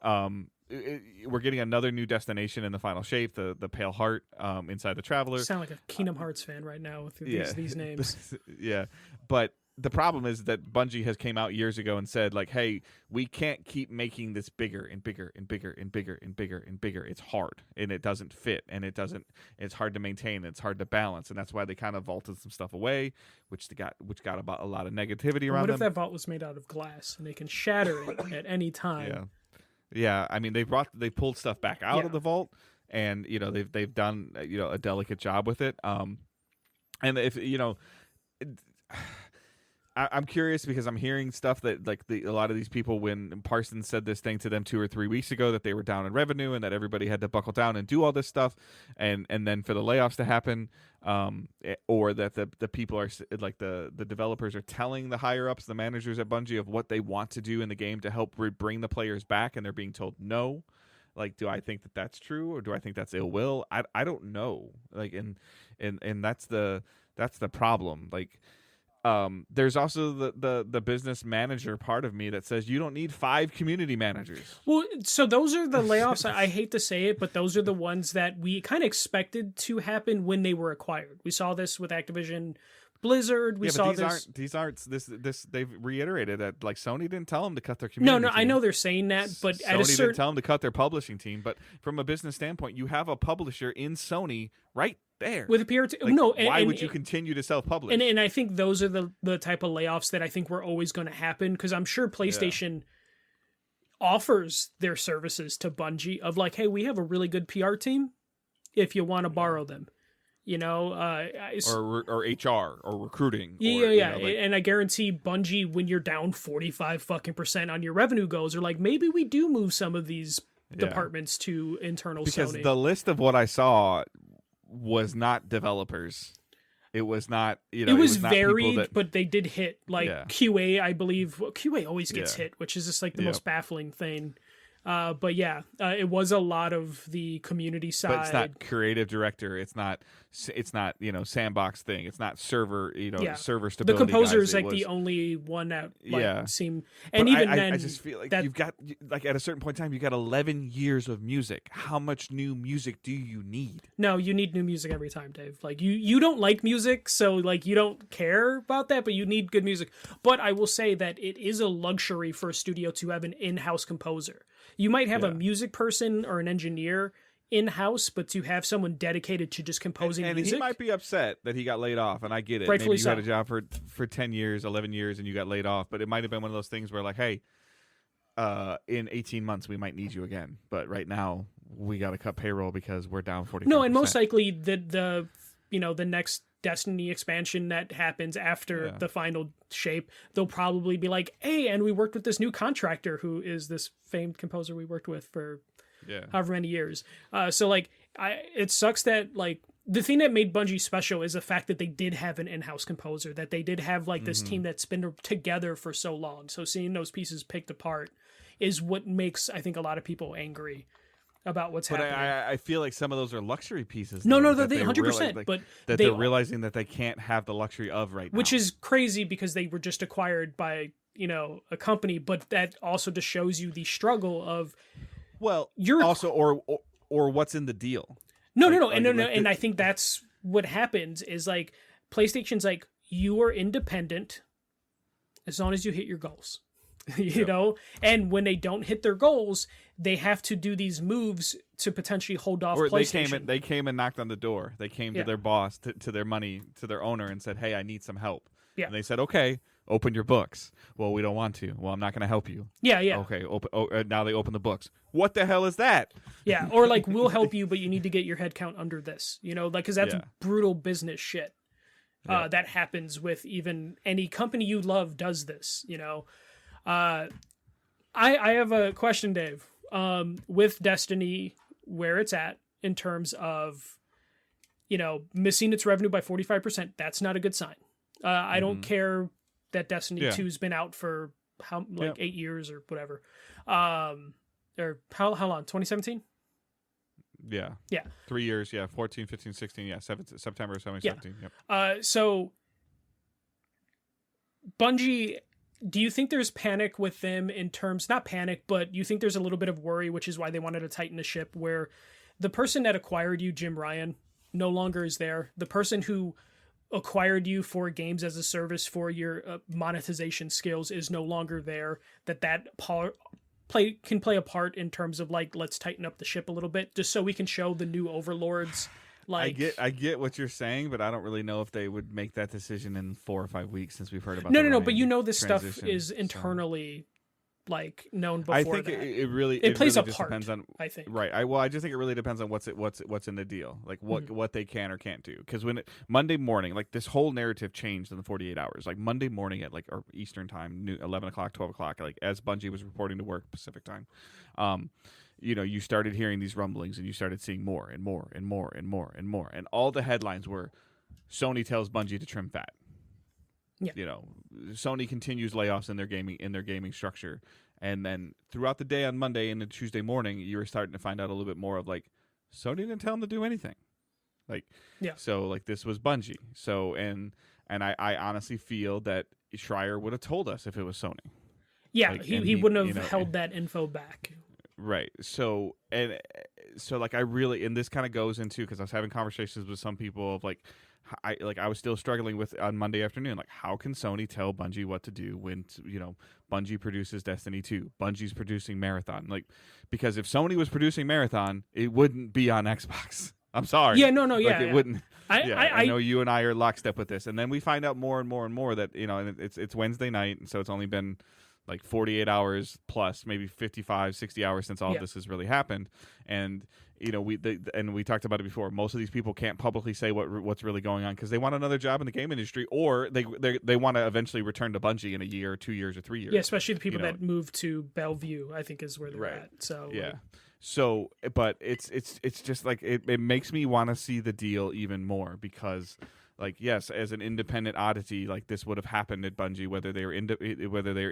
we're getting another new destination in the final shape, the Pale Heart, inside the Traveler. You sound like a Kingdom Hearts fan right now with these names. Yeah, but the problem is that Bungie has came out years ago and said, like, hey, we can't keep making this bigger and bigger and bigger and bigger and bigger and bigger. It's hard, and it doesn't fit, and it's hard to maintain, and it's hard to balance, and that's why they kind of vaulted some stuff away, which got about a lot of negativity around What if them. that vault was made out of glass and they can shatter it at any time? Yeah. I mean, they pulled stuff back out of the vault, and they've done a delicate job with it. And if I'm curious because I'm hearing stuff that like a lot of these people, when Parsons said this thing to them 2 or 3 weeks ago, that they were down in revenue and that everybody had to buckle down and do all this stuff, and then for the layoffs to happen, or that the people are like the developers are telling the higher ups, the managers at Bungie, of what they want to do in the game to help bring the players back, and they're being told no. Like, do I think that that's true, or do I think that's ill will? I don't know. Like, and that's the problem. Like, there's also the business manager part of me that says you don't need 5 community managers. Well, so those are the layoffs. I hate to say it, but those are the ones that we kind of expected to happen when they were acquired. We saw this with Activision Blizzard. We saw these aren't they've reiterated that, like, Sony didn't tell them to cut their community team. I know they're saying that, but Sony didn't tell them to cut their publishing team. But from a business standpoint, you have a publisher in Sony right there with a PR team. Why would you continue to self-publish? And I think those are the type of layoffs that I think were always going to happen, because I'm sure PlayStation offers their services to Bungie of like, hey, we have a really good PR team if you want to borrow them. Or HR or recruiting. And I guarantee Bungie, when you're down 45% on your revenue goals, are like, maybe we do move some of these departments to internal because Sony. The list of what I saw was not developers. It was not, it was varied, but they did hit QA, I believe. Well, QA always gets hit, which is just like the most baffling thing. But it was a lot of the community side. But it's not creative director. It's not sandbox thing. It's not server server stability. The composer guys. is like the only one that seemed. And but even I just feel like you've got, like, at a certain point in time, you got 11 years of music. How much new music do you need? No, you need new music every time, Dave. Like you don't like music, so like you don't care about that, but you need good music. But I will say that it is a luxury for a studio to have an in-house composer. You might have a music person or an engineer in-house, but to have someone dedicated to just composing music. And he might be upset that he got laid off, and I get it. Rightfully Maybe you had a job for 10 years, 11 years, and you got laid off, but it might have been one of those things where, like, hey, in 18 months we might need you again, but right now we got to cut payroll because we're down 40%. No, and most likely the next Destiny expansion that happens after the final shape, they'll probably be like, hey, and we worked with this new contractor who is this famed composer we worked with for however many years. So like, it sucks that, like, the thing that made Bungie special is the fact that they did have an in-house composer, that they did have like this team that's been together for so long. So seeing those pieces picked apart is what makes, I think, a lot of people angry about what's happening. I feel like some of those are luxury pieces. No, they 100%. But they're realizing that they can't have the luxury of right now, which is crazy because they were just acquired by a company. But that also just shows you the struggle of or what's in the deal. No, and I think that's what happens is like PlayStation's like, you are independent as long as you hit your goals. you know, and when they don't hit their goals, they have to do these moves to potentially hold off PlayStation. They came and knocked on the door. They came to their boss, to their owner, and said, hey, I need some help. Yeah. And they said, okay, open your books. Well, we don't want to. Well, I'm not going to help you. Yeah. Okay, now they open the books. What the hell is that? Yeah, or like, we'll help you, but you need to get your head count under this, like, because that's brutal business shit. That happens with even any company you love does this, I have a question, Dave. With Destiny, where it's at in terms of, missing its revenue by 45%, that's not a good sign. I don't care that Destiny 2's been out for 8 years or whatever. Or how long? 2017? Yeah. 3 years, 14, 15, 16, September 2017. Yeah. So Bungie do you think there's panic with them in terms, not panic, but you think there's a little bit of worry, which is why they wanted to tighten the ship, where the person that acquired you, Jim Ryan, no longer is there. The person who acquired you for games as a service for your monetization skills is no longer there, that can play a part in terms of like, let's tighten up the ship a little bit just so we can show the new overlords. Like, I get what you're saying, but I don't really know if they would make that decision in 4 or 5 weeks since we've heard about no, but you know this stuff is internally like known before. I think that. it really plays really a just part. depends on, I think right. I just think it really depends on what's in the deal, like what they can or can't do. Because Monday morning, like this whole narrative changed in the 48 hours. Like Monday morning at like or Eastern time, 11 o'clock, 12 o'clock, like as Bungie was reporting to work Pacific time. You started hearing these rumblings and you started seeing more and more and more and more and more. And all the headlines were Sony tells Bungie to trim fat. Yeah. Sony continues layoffs in their gaming structure. And then throughout the day on Monday and then Tuesday morning, you were starting to find out a little bit more of like Sony didn't tell them to do anything. Like, yeah. So like this was Bungie. So and I honestly feel that Schreier would have told us if it was Sony. Yeah, like, he wouldn't have held that info back. Right. So like I really, and this kind of goes into, because I was having conversations with some people of like, I was still struggling with on Monday afternoon, like how can Sony tell Bungie what to do when Bungie produces Destiny 2, Bungie's producing Marathon, like because if Sony was producing Marathon, it wouldn't be on Xbox. I'm sorry. Yeah, no, like, yeah, it wouldn't. I know you and I are lockstep with this, and then we find out more and more and more that and it's Wednesday night, and so it's only been like 48 hours plus, maybe 55, 60 hours since all of this has really happened. And, we talked about it before. Most of these people can't publicly say what's really going on because they want another job in the game industry, or they want to eventually return to Bungie in a year, 2 years, or 3 years. Yeah, especially the people that move to Bellevue, I think is where they're at. So yeah. So, but it's just like it makes me want to see the deal even more because, like, yes, as an independent oddity, like this would have happened at Bungie, whether they're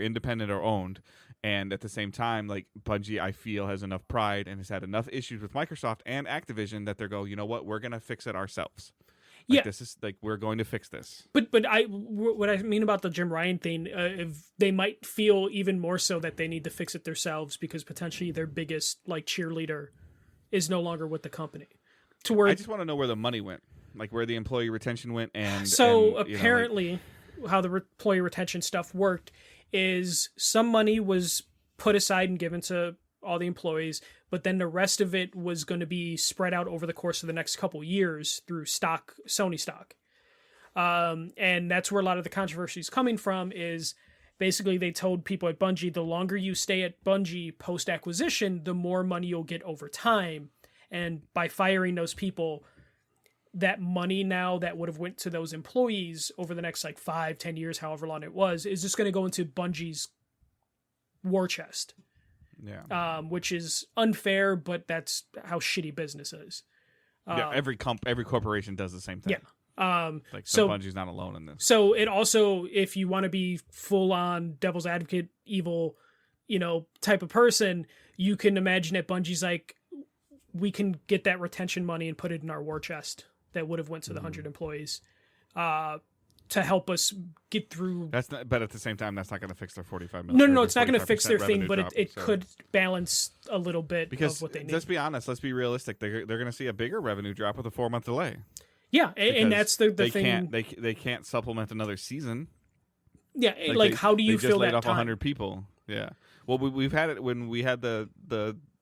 independent or owned, and at the same time, like Bungie, I feel has enough pride and has had enough issues with Microsoft and Activision that they're you know what, we're gonna fix it ourselves. Like, this is like we're going to fix this. But what I mean about the Jim Ryan thing, if they might feel even more so that they need to fix it themselves because potentially their biggest like cheerleader is no longer with the company. To where I just want to know where the money went. Like where the employee retention went, apparently, how the employee retention stuff worked is some money was put aside and given to all the employees, but then the rest of it was going to be spread out over the course of the next couple years through Sony stock, and that's where a lot of the controversy is coming from. Is basically they told people at Bungie, the longer you stay at Bungie post acquisition, the more money you'll get over time, and by firing those people, that money now that would have went to those employees over the next like 5-10 years, however long it was, is just going to go into Bungie's war chest. Yeah. Which is unfair, but that's how shitty business is. Every corporation does the same thing. Yeah. So Bungie's not alone in this. So it also, if you want to be full on devil's advocate, evil, type of person, you can imagine that Bungie's like, we can get that retention money and put it in our war chest that would have went to the 100 employees to help us get through. That's not, but at the same time, that's not going to fix their 45 million. No, it's not going to fix their thing, but it so. could balance a little bit of what they need. Let's be honest. Let's be realistic. They're going to see a bigger revenue drop with a 4-month delay. Yeah, and that's the thing. They can't supplement another season. Yeah, how do you feel that? They just laid off 100 people. Yeah. Well, we've had it when we had the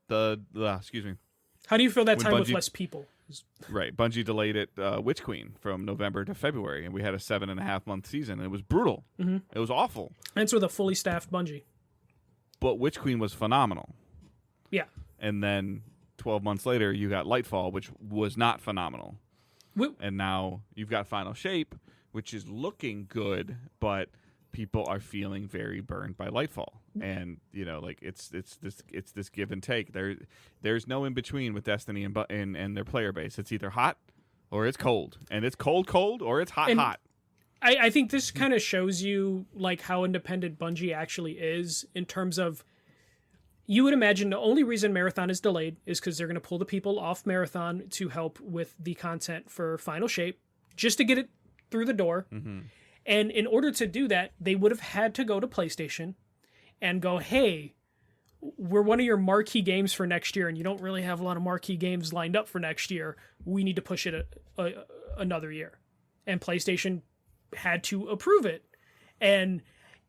excuse me. How do you feel that time with less people? Right. Bungie delayed it, Witch Queen, from November to February, and we had a 7.5-month season. And it was brutal. Mm-hmm. It was awful. And it's with a fully staffed Bungie. But Witch Queen was phenomenal. Yeah. And then 12 months later, you got Lightfall, which was not phenomenal. And now you've got Final Shape, which is looking good, but people are feeling very burned by Lightfall. And it's this give and take. There's no in between with Destiny and their player base. It's either hot or it's cold, and it's cold or it's hot. I think this kind of shows you like how independent Bungie actually is in terms of, you would imagine the only reason Marathon is delayed is because they're going to pull the people off Marathon to help with the content for Final Shape, just to get it through the door. Mm-hmm. And in order to do that, they would have had to go to PlayStation and go, hey, we're one of your marquee games for next year, and you don't really have a lot of marquee games lined up for next year. We need to push it another year. And PlayStation had to approve it. And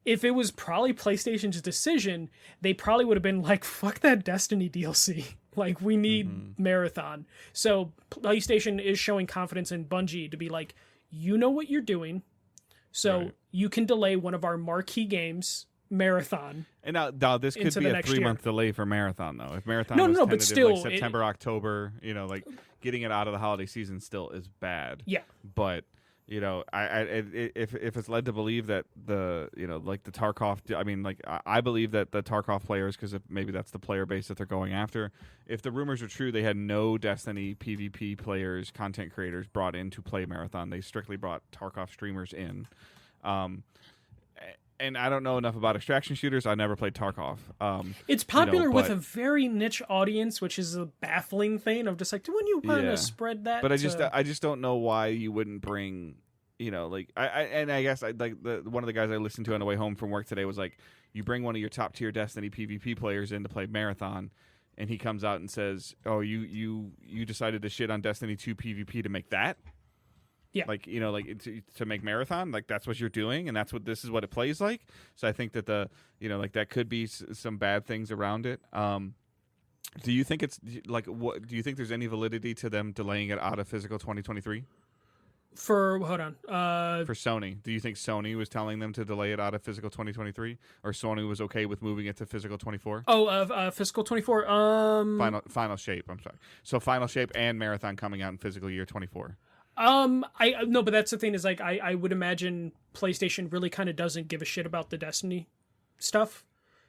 if it was probably PlayStation's decision, they probably would have been like, fuck that Destiny DLC. Like, we need Marathon. So PlayStation is showing confidence in Bungie to be like, you know what you're doing, so you can delay one of our marquee games, Marathon. And now this could be a 3-month delay for Marathon, though. If Marathon was tentative, but still, like September, October, like getting it out of the holiday season still is bad. Yeah. But if it's led to believe that like the Tarkov, I believe that the Tarkov players, because maybe that's the player base that they're going after. If the rumors are true, they had no Destiny PvP players, content creators brought in to play Marathon. They strictly brought Tarkov streamers in. And I don't know enough about extraction shooters. I never played Tarkov. It's popular with a very niche audience, which is a baffling thing of just like, wouldn't you want to spread that? But I just don't know why you wouldn't bring, I guess one of the guys I listened to on the way home from work today was like, you bring one of your top tier Destiny PvP players in to play Marathon, and he comes out and says, oh, you decided to shit on Destiny 2 PvP to make that? Yeah. To make Marathon, like that's what you're doing, and this is what it plays like. So I think that that could be some bad things around it. Do you think it's like what? Do you think there's any validity to them delaying it out of physical 2023? For Sony, do you think Sony was telling them to delay it out of physical 2023, or Sony was okay with moving it to physical 24? Physical 24. Final Shape. I'm sorry. So Final Shape and Marathon coming out in physical year 24. No, but that's the thing is like I would imagine PlayStation really kind of doesn't give a shit about the Destiny stuff.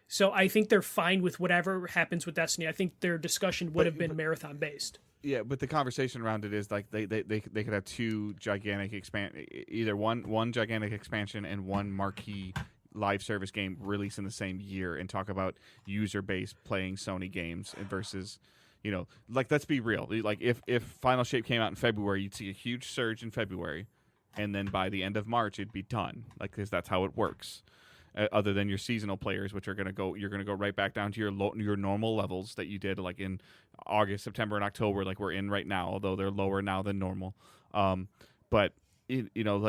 So I think they're fine with whatever happens with Destiny. I think their discussion would have been Marathon based. Yeah, but the conversation around it is like they could have two gigantic either one gigantic expansion and one marquee live service game released in the same year, and talk about user base playing Sony games versus. Let's be real. Like if Final Shape came out in February, you'd see a huge surge in February, and then by the end of March, it'd be done. Like, because that's how it works. Other than your seasonal players, which you're gonna go right back down to your normal levels that you did like in August, September, and October, like we're in right now. Although they're lower now than normal, but.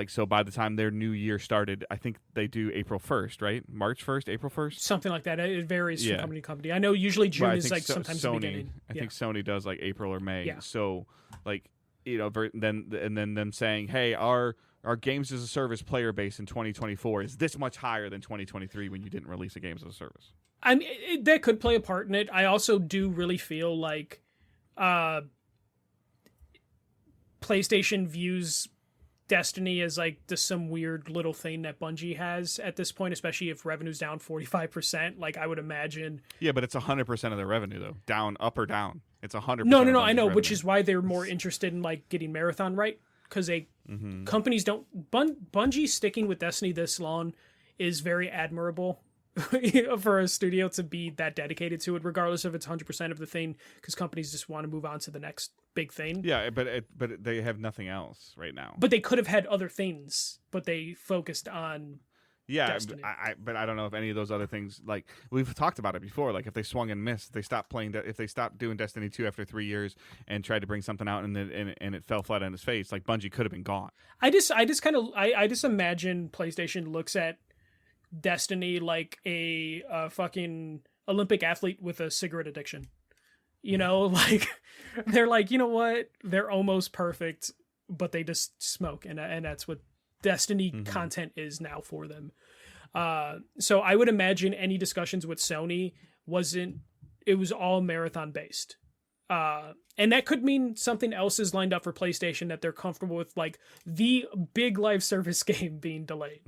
So by the time their new year started, I think they do April 1st, right? March 1st, April 1st? Something like that. It varies from company to company. I know usually June is like sometimes Sony, the beginning. I think Sony does like April or May. Yeah. So then them saying, hey, our games as a service player base in 2024 is this much higher than 2023 when you didn't release a games as a service. I mean, that could play a part in it. I also do really feel like PlayStation views Destiny is like just some weird little thing that Bungie has at this point, especially if revenue's down 45%. Like I would imagine. Yeah, but it's 100% of their revenue though. Down, up or down. It's 100%. No, I know, which is why they're more interested in like getting Marathon right, because companies don't. Bungie sticking with Destiny this long is very admirable for a studio to be that dedicated to it, regardless if it's 100% of the thing, because companies just want to move on to the next big thing. Yeah, but they have nothing else right now. But they could have had other things, but they focused on Destiny. But I don't know if any of those other things, like we've talked about it before, like if they swung and missed, they stopped playing. If they stopped doing Destiny 2 after 3 years and tried to bring something out and it fell flat on its face, like Bungie could have been gone. I just imagine PlayStation looks at Destiny like a fucking Olympic athlete with a cigarette addiction. Like they're like, you know what? They're almost perfect, but they just smoke, and that's what Destiny content is now for them. So I would imagine any discussions with Sony it was all Marathon based. And that could mean something else is lined up for PlayStation that they're comfortable with, like the big live service game being delayed.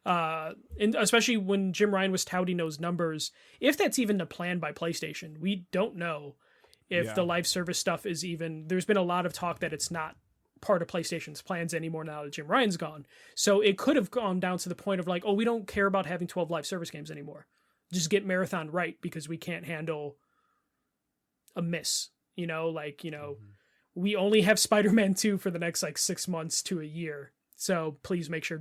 And especially when Jim Ryan was touting those numbers, if that's even the plan by PlayStation, we don't know if the live service stuff is even. There's been a lot of talk that it's not part of PlayStation's plans anymore now that Jim Ryan's gone. So it could have gone down to the point of like, oh, we don't care about having 12 live service games anymore. Just get Marathon right because we can't handle a miss. We only have Spider-Man 2 for the next like 6 months to a year. So please make sure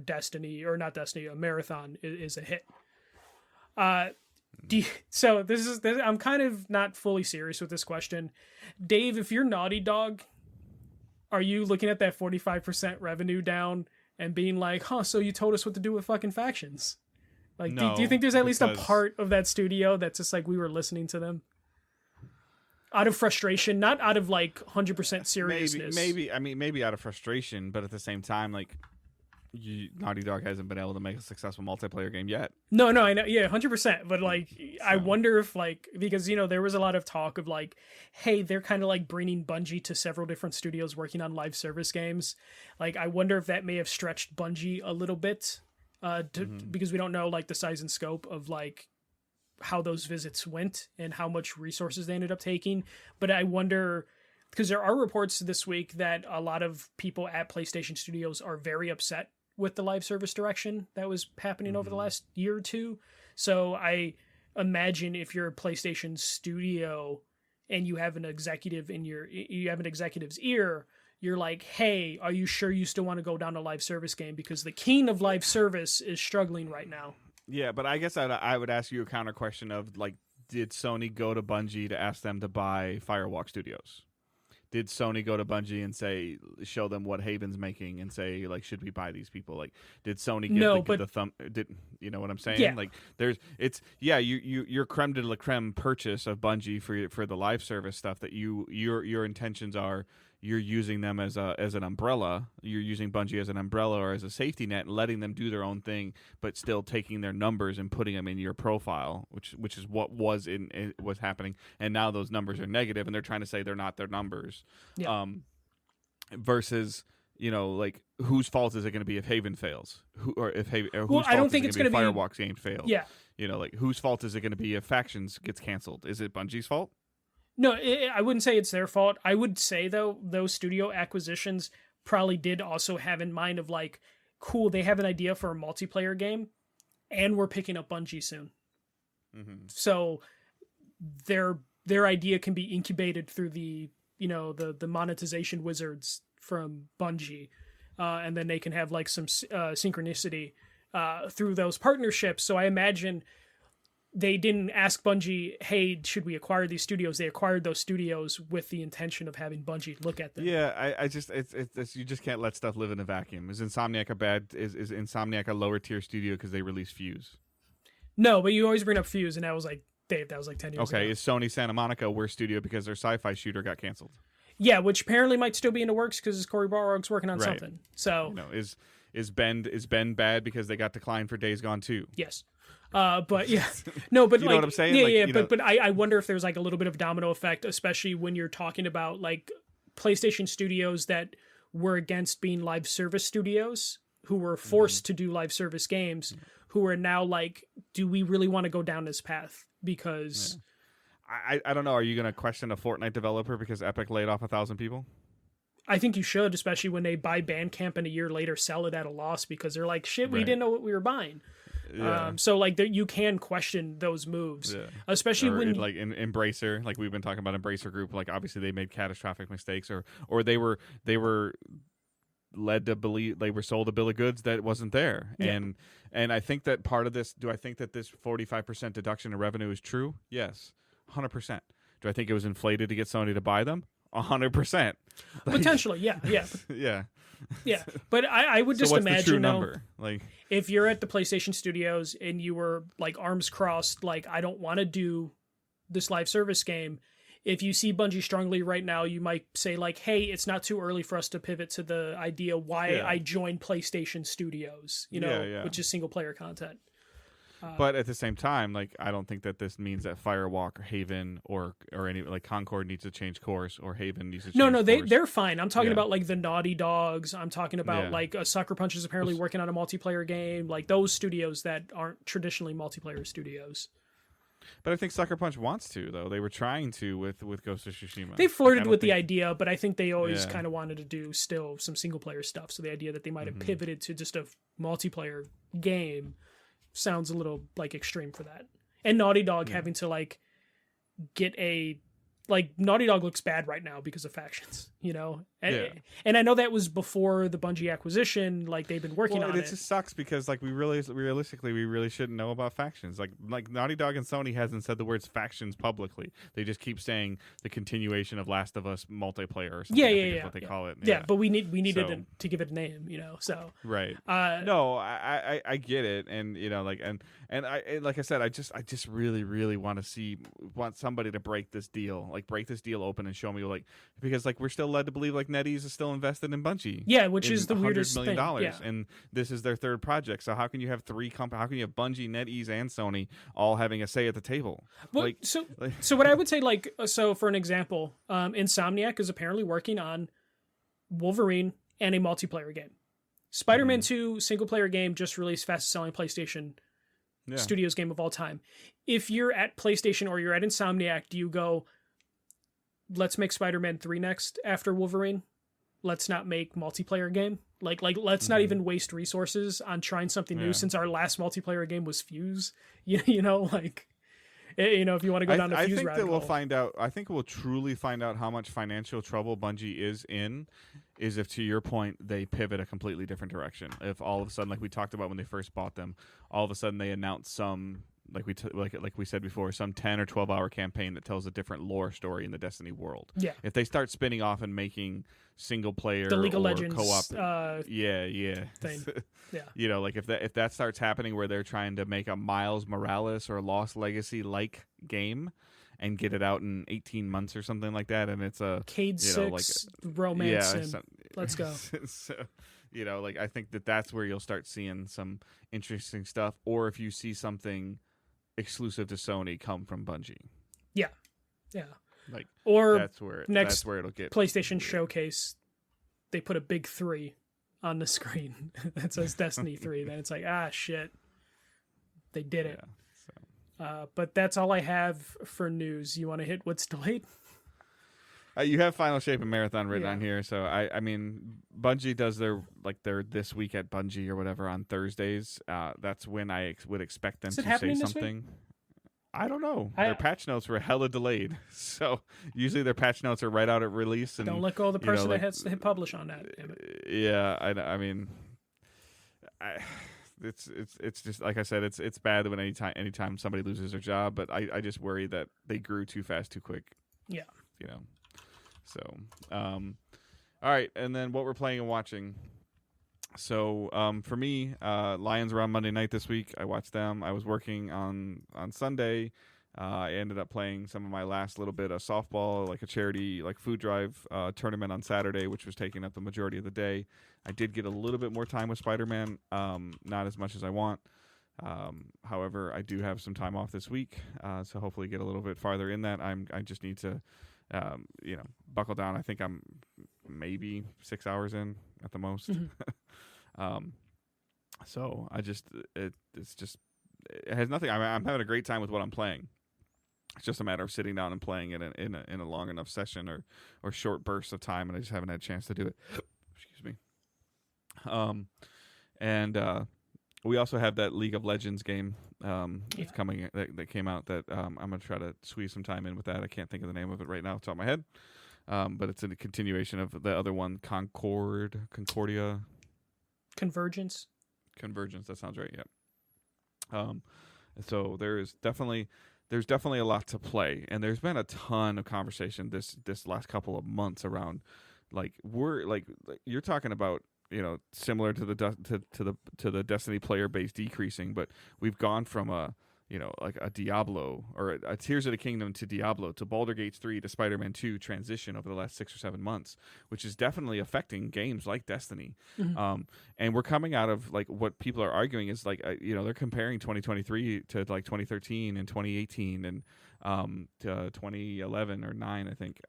Marathon is a hit. So I'm kind of not fully serious with this question. Dave, if you're Naughty Dog, are you looking at that 45% revenue down and being like, so you told us what to do with fucking factions? Like, no, do you think there's at least a part of that studio that's just like, we were listening to them? Out of frustration, not out of like 100% seriousness. Maybe out of frustration, but at the same time, like, Naughty Dog hasn't been able to make a successful multiplayer game yet. No, I know, yeah, 100%. But like, I wonder if like, because there was a lot of talk of like, hey, they're kind of like bringing Bungie to several different studios working on live service games. Like, I wonder if that may have stretched Bungie a little bit, because we don't know like the size and scope of like how those visits went and how much resources they ended up taking. But I wonder, because there are reports this week that a lot of people at PlayStation Studios are very upset with the live service direction that was happening over the last year or two. So I imagine if you're a PlayStation Studio and you have an executive you have an executive's ear, you're like, hey, are you sure you still want to go down a live service game? Because the king of live service is struggling right now. Yeah, but I guess I would ask you a counter question of like, did Sony go to Bungie to ask them to buy Firewalk Studios? Did Sony go to Bungie and show them what Haven's making and say, like, should we buy these people? Like, did Sony give the thumb? You know what I'm saying? Yeah. Like, your creme de la creme purchase of Bungie for the live service stuff that your intentions are. You're using them as an umbrella. You're using Bungie as an umbrella or as a safety net, and letting them do their own thing, but still taking their numbers and putting them in your profile, which is what was happening. And now those numbers are negative, and they're trying to say they're not their numbers. Yeah. Versus, like, whose fault is it going to be if Haven fails? Whose fault I don't is think it it's going going to to be Firewalk's game failed? Yeah. Like, whose fault is it going to be if Factions gets canceled? Is it Bungie's fault? No, I wouldn't say it's their fault. I would say, though, those studio acquisitions probably did also have in mind of like, cool, they have an idea for a multiplayer game, and we're picking up Bungie soon. Mm-hmm. So their idea can be incubated through the monetization wizards from Bungie, and then they can have like some synchronicity through those partnerships. So I imagine they didn't ask Bungie, hey, should we acquire these studios? They acquired those studios with the intention of having Bungie look at them. Yeah, I just it's you just can't let stuff live in a vacuum. Is Insomniac is Insomniac a lower tier studio because they released Fuse? No, but you always bring up Fuse, and that was like, Dave, that was like 10 years ago. Okay, is Sony Santa Monica a worse studio because their sci-fi shooter got canceled? Yeah, which apparently might still be in the works because Cory Barlog's working on something. So is Ben bad because they got declined for Days Gone 2? Yes. But yeah, no, but you like, know what I'm saying? Yeah, but I wonder if there's like a little bit of domino effect, especially when you're talking about like PlayStation studios that were against being live service studios, who were forced to do live service games, who are now like, do we really want to go down this path? Because I don't know. Are you going to question a Fortnite developer because Epic laid off 1,000 people? I think you should, especially when they buy Bandcamp and a year later sell it at a loss because they're like, shit, we didn't know what we were buying. Yeah. So like you can question those moves, especially when Embracer, like we've been talking about Embracer Group, like obviously they made catastrophic mistakes, or they were led to believe they were sold a bill of goods that wasn't there, and I think that part of this. Do I think that this 45% deduction in revenue is true? Yes, 100%. Do I think it was inflated to get Sony to buy them? 100%. Potentially, yeah. Yeah, but I would just what's imagine the true number? Like, if you're at the PlayStation Studios and you were like arms crossed, like I don't want to do this live service game. If you see Bungie strongly right now, you might say like, hey, it's not too early for us to pivot to the idea why I joined PlayStation Studios, which is single player content. But at the same time, like I don't think that this means that Firewalk or Haven or any like Concord needs to change course or Haven needs to change course. They're fine. I'm talking about like the Naughty Dogs. I'm talking about like Sucker Punch is apparently working on a multiplayer game. Like those studios that aren't traditionally multiplayer studios. But I think Sucker Punch wants to, though. They were trying to with Ghost of Tsushima. They flirted with the idea, but I think they always kind of wanted to do still some single player stuff. So the idea that they might have pivoted to just a multiplayer game sounds a little like extreme for that. And Naughty Dog having to like get a like Naughty Dog looks bad right now because of factions, you know? Yeah. And I know that was before the Bungie acquisition, like they've been working on it. It just sucks because like we really shouldn't know about factions. Like Naughty Dog and Sony hasn't said the words factions publicly. They just keep saying the continuation of Last of Us multiplayer or something. Yeah, what they call it. Yeah, but we needed to give it a name, you know. So right. No, I get it, and you know, like and I like I said, I just really want somebody to break this deal open and show me, like, because like we're still led to believe like NetEase is still invested in Bungie. Yeah, which is the weirdest $100 thing. million, Yeah. and this is their third project. So how can you have three companies? How can you have Bungie, NetEase, and Sony all having a say at the table? Well, so what I would say, like, so for an example, Insomniac is apparently working on Wolverine and a multiplayer game. Spider-Man 2 single player game just released, fastest selling PlayStation Studios game of all time. If you're at PlayStation or you're at Insomniac, do you go, let's make Spider-Man 3 next after Wolverine? Let's not make multiplayer game. Like let's not even waste resources on trying something new, since our last multiplayer game was Fuse. You know, like, you know, if you want to go down the Fuse route. I think that we'll find out. I think we'll truly find out how much financial trouble Bungie is in, is if, to your point, they pivot a completely different direction. If all of a sudden, like we talked about when they first bought them, all of a sudden they announce some, like we said before, some 10 or 12-hour campaign that tells a different lore story in the Destiny world. Yeah. If they start spinning off and making single player, the League of or Legends co-op, thing. Yeah. You know, like if that starts happening where they're trying to make a Miles Morales or Lost Legacy like game and get it out in 18 months or something like that, and it's a Cade 6 romance, let's go. So, you know, like I think that's where you'll start seeing some interesting stuff, or if you see something exclusive to Sony come from Bungie. Yeah. Like, or that's where it'll get PlayStation weird. Showcase, they put a big 3 on the screen that says Destiny 3. Then it's like, shit, they did it. But that's all I have for news. You want to hit what's delayed? You have Final Shape and Marathon written on here, so I mean, Bungie does their this week at Bungie or whatever on Thursdays. That's when I would expect them to say something. I don't know. Their patch notes were hella delayed, so usually their patch notes are right out at release. And don't let go of the person that has to hit publish on that. Yeah, I mean, it's just like I said, it's bad when anytime somebody loses their job, but I just worry that they grew too fast, too quick. Yeah, you know. So, all right, and then what we're playing and watching. So, for me, Lions were on Monday night this week. I watched them. I was working on Sunday. I ended up playing some of my last little bit of softball, like a charity, like food drive tournament on Saturday, which was taking up the majority of the day. I did get a little bit more time with Spider-Man, not as much as I want. However, I do have some time off this week, so hopefully get a little bit farther in that. I just need to, buckle down. I think I'm maybe 6 hours in at the most. So I just it has nothing. I'm having a great time with what I'm playing. It's just a matter of sitting down and playing it in a long enough session or short bursts of time, and I just haven't had a chance to do it. Excuse me. And we also have that League of Legends game that's coming that came out that I'm gonna try to squeeze some time in with that. I can't think of the name of it right now off the top of my head, but it's a continuation of the other one, Concordia, Convergence. That sounds right. Yeah. So there's definitely a lot to play, and there's been a ton of conversation this last couple of months around, like you're talking about, similar to the Destiny player base decreasing, but we've gone from like a Diablo or a Tears of the Kingdom to Diablo to Baldur's Gate 3 to Spider-Man 2 transition over the last 6 or 7 months, which is definitely affecting games like Destiny. And we're coming out of like what people are arguing is like, they're comparing 2023 to like 2013 and 2018 and to 2011 or 9, I think,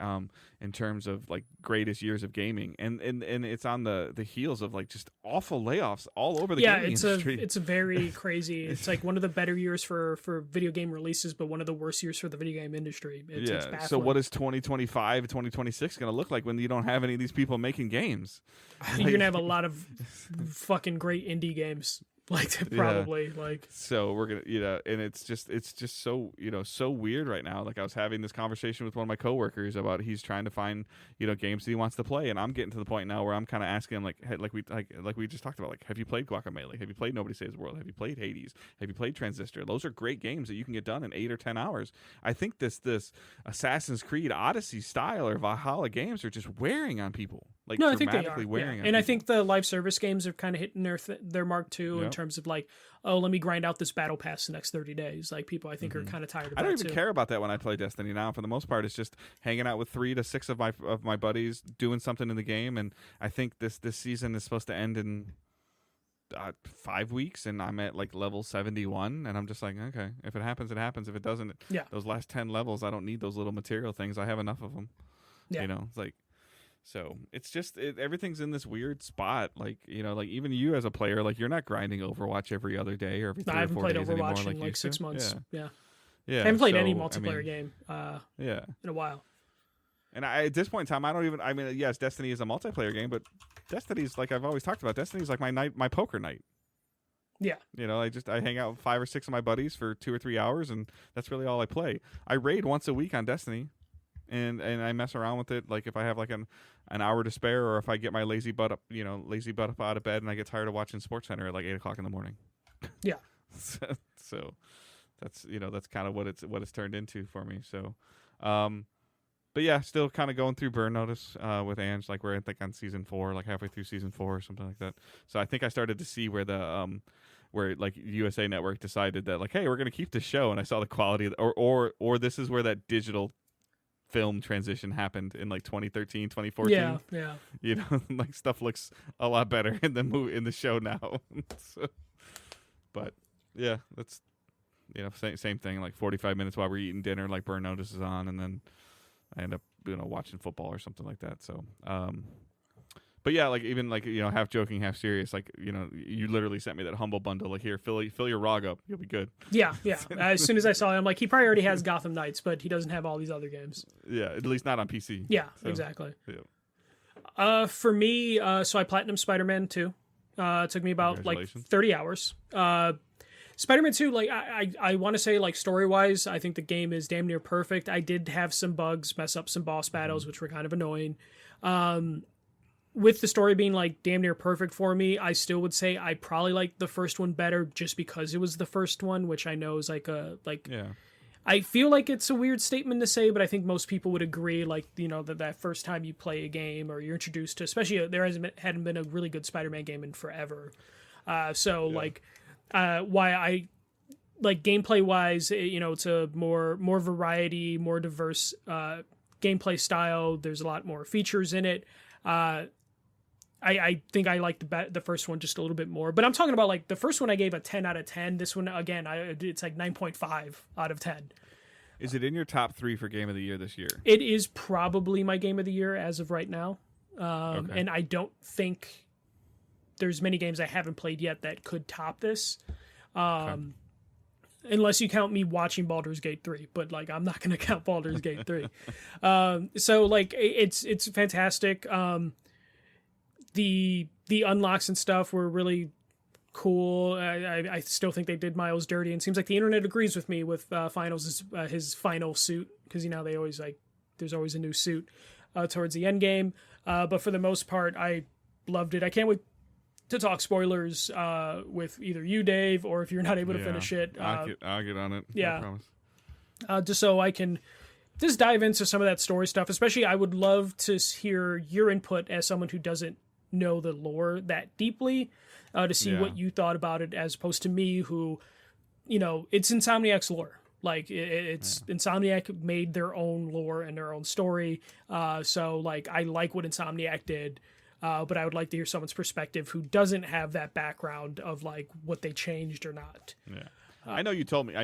in terms of like greatest years of gaming, and it's on the heels of like just awful layoffs all over the gaming industry. It's a very crazy. It's like one of the better years for video game releases, but one of the worst years for the video game industry. It's baffling. So what is 2025, 2026 going to look like when you don't have any of these people making games? You're gonna have a lot of fucking great indie games. Like probably like. So we're gonna, and it's just so, so weird right now. Like I was having this conversation with one of my coworkers about he's trying to find, games that he wants to play, and I'm getting to the point now where I'm kind of asking him like, hey, like we just talked about, like, have you played Guacamelee? Have you played Nobody Saves the World? Have you played Hades? Have you played Transistor? Those are great games that you can get done in 8 or 10 hours. I think this Assassin's Creed Odyssey style or Valhalla games are just wearing on people. Like, no, I think they are. On and people. I think the live service games are kind of hitting their mark too, in terms of like, oh, let me grind out this battle pass the next 30 days. Like people, I think, are kind of tired of that. I don't even care about that when I play Destiny now. For the most part, it's just hanging out with 3 to 6 of my buddies, doing something in the game. And I think this season is supposed to end in 5 weeks, and I'm at like level 71, and I'm just like, okay, if it happens, it happens. If it doesn't, those last 10 levels, I don't need those little material things. I have enough of them. It's like. So it's just everything's in this weird spot. Like, like even you as a player, like you're not grinding Overwatch every other day or every 3 or 4 days anymore. I haven't played Overwatch in like 6 months. Yeah. I haven't played any multiplayer game in a while. And at this point in time, yes, Destiny is a multiplayer game, but Destiny's, like I've always talked about, Destiny's like my poker night. Yeah. I hang out with 5 or 6 of my buddies for 2 or 3 hours, and that's really all I play. I raid once a week on Destiny. And I mess around with it, like if I have like an hour to spare, or if I get my lazy butt up out of bed and I get tired of watching SportsCenter at like 8 o'clock in the morning. Yeah. So that's that's kind of what it's turned into for me. So, but yeah, still kind of going through Burn Notice with Ange. Like we're I think on season 4, like halfway through season 4 or something like that. So I think I started to see where the where like USA Network decided that like, hey, we're gonna keep the show, and I saw the quality of or this is where that digital film transition happened in like 2013, 2014. Yeah. Like stuff looks a lot better in the show now. So, but yeah, that's same thing. Like 45 minutes while we're eating dinner, like Burn Notice is on, and then I end up watching football or something like that. So, but yeah, like even like half joking, half serious. Like you literally sent me that humble bundle. Like here, fill your ROG up, you'll be good. Yeah. As soon as I saw it, I'm like, he probably already has Gotham Knights, but he doesn't have all these other games. Yeah, at least not on PC. Yeah, so, exactly. Yeah. For me, so I platinum Spider-Man 2. It took me about like 30 hours. Spider-Man 2, like I want to say, like story-wise, I think the game is damn near perfect. I did have some bugs, mess up some boss battles, which were kind of annoying. With the story being like damn near perfect for me, I still would say I probably like the first one better just because it was the first one, which I know is I feel like it's a weird statement to say, but I think most people would agree, like, that first time you play a game or you're introduced to, especially there hadn't been a really good Spider-Man game in forever. Why I like gameplay wise, it's a more variety, more diverse gameplay style. There's a lot more features in it. I think I like the first one just a little bit more, but I'm talking about like the first one I gave a 10 out of 10. This one again, it's like 9.5 out of 10. Is it in your top 3 for game of the year this year? It is probably my game of the year as of right now. Okay. And I don't think there's many games I haven't played yet that could top this. Okay. Unless you count me watching Baldur's Gate 3, but like I'm not going to count Baldur's Gate 3. So like it's fantastic. The unlocks and stuff were really cool. I still think they did Miles dirty, and it seems like the internet agrees with me with Finals his final suit, because they always like there's always a new suit towards the end game. But for the most part, I loved it. I can't wait to talk spoilers with either you, Dave, or if you're not able to finish it. I'll get on it. Yeah, I promise. Just so I can just dive into some of that story stuff. Especially, I would love to hear your input as someone who doesn't know the lore that deeply, to see what you thought about it, as opposed to me, who, it's Insomniac's lore. Like it's Insomniac made their own lore and their own story. So like I like what Insomniac did. But I would like to hear someone's perspective who doesn't have that background of like what they changed or not. Yeah. I know you told me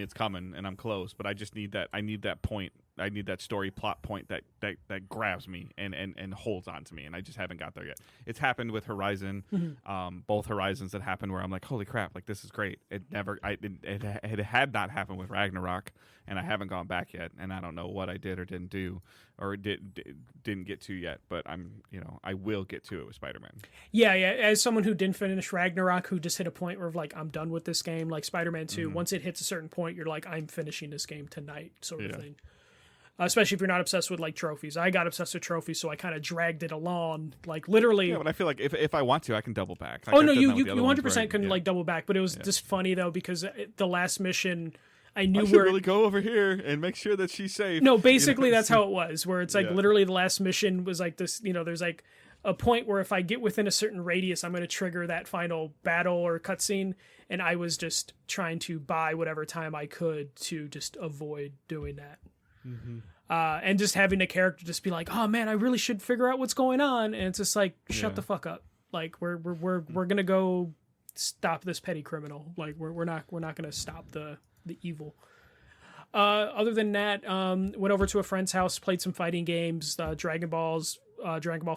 it's coming and I'm close, but I just need that. I need that point that story plot point that grabs me and holds on to me, and I just haven't got there yet. It's happened with Horizon, both Horizons that happened where I'm like, holy crap, like this is great. It had not happened with Ragnarok, and I haven't gone back yet, and I don't know what I did or didn't do or didn't get to yet, but I will get to it with Spider-Man. Yeah. As someone who didn't finish Ragnarok, who just hit a point where like I'm done with this game, like Spider-Man 2, once it hits a certain point, you're like, I'm finishing this game tonight, sort of thing. Especially if you're not obsessed with like trophies. I got obsessed with trophies, so I kind of dragged it along, like literally. Yeah, but I feel like if I want to, I can double back. Like, no, you 100% couldn't like double back, but it was just funny though because the last mission, I knew where really go over here and make sure that she's safe. No, basically that's how it was. Where it's like literally the last mission was like this. There's like a point where if I get within a certain radius, I'm going to trigger that final battle or cutscene, and I was just trying to buy whatever time I could to just avoid doing that. And just having a character just be like, oh man, I really should figure out what's going on, and it's just like, shut the fuck up. Like we're gonna go stop this petty criminal. Like we're not gonna stop the evil. Other than that, went over to a friend's house, played some fighting games, Dragon Ball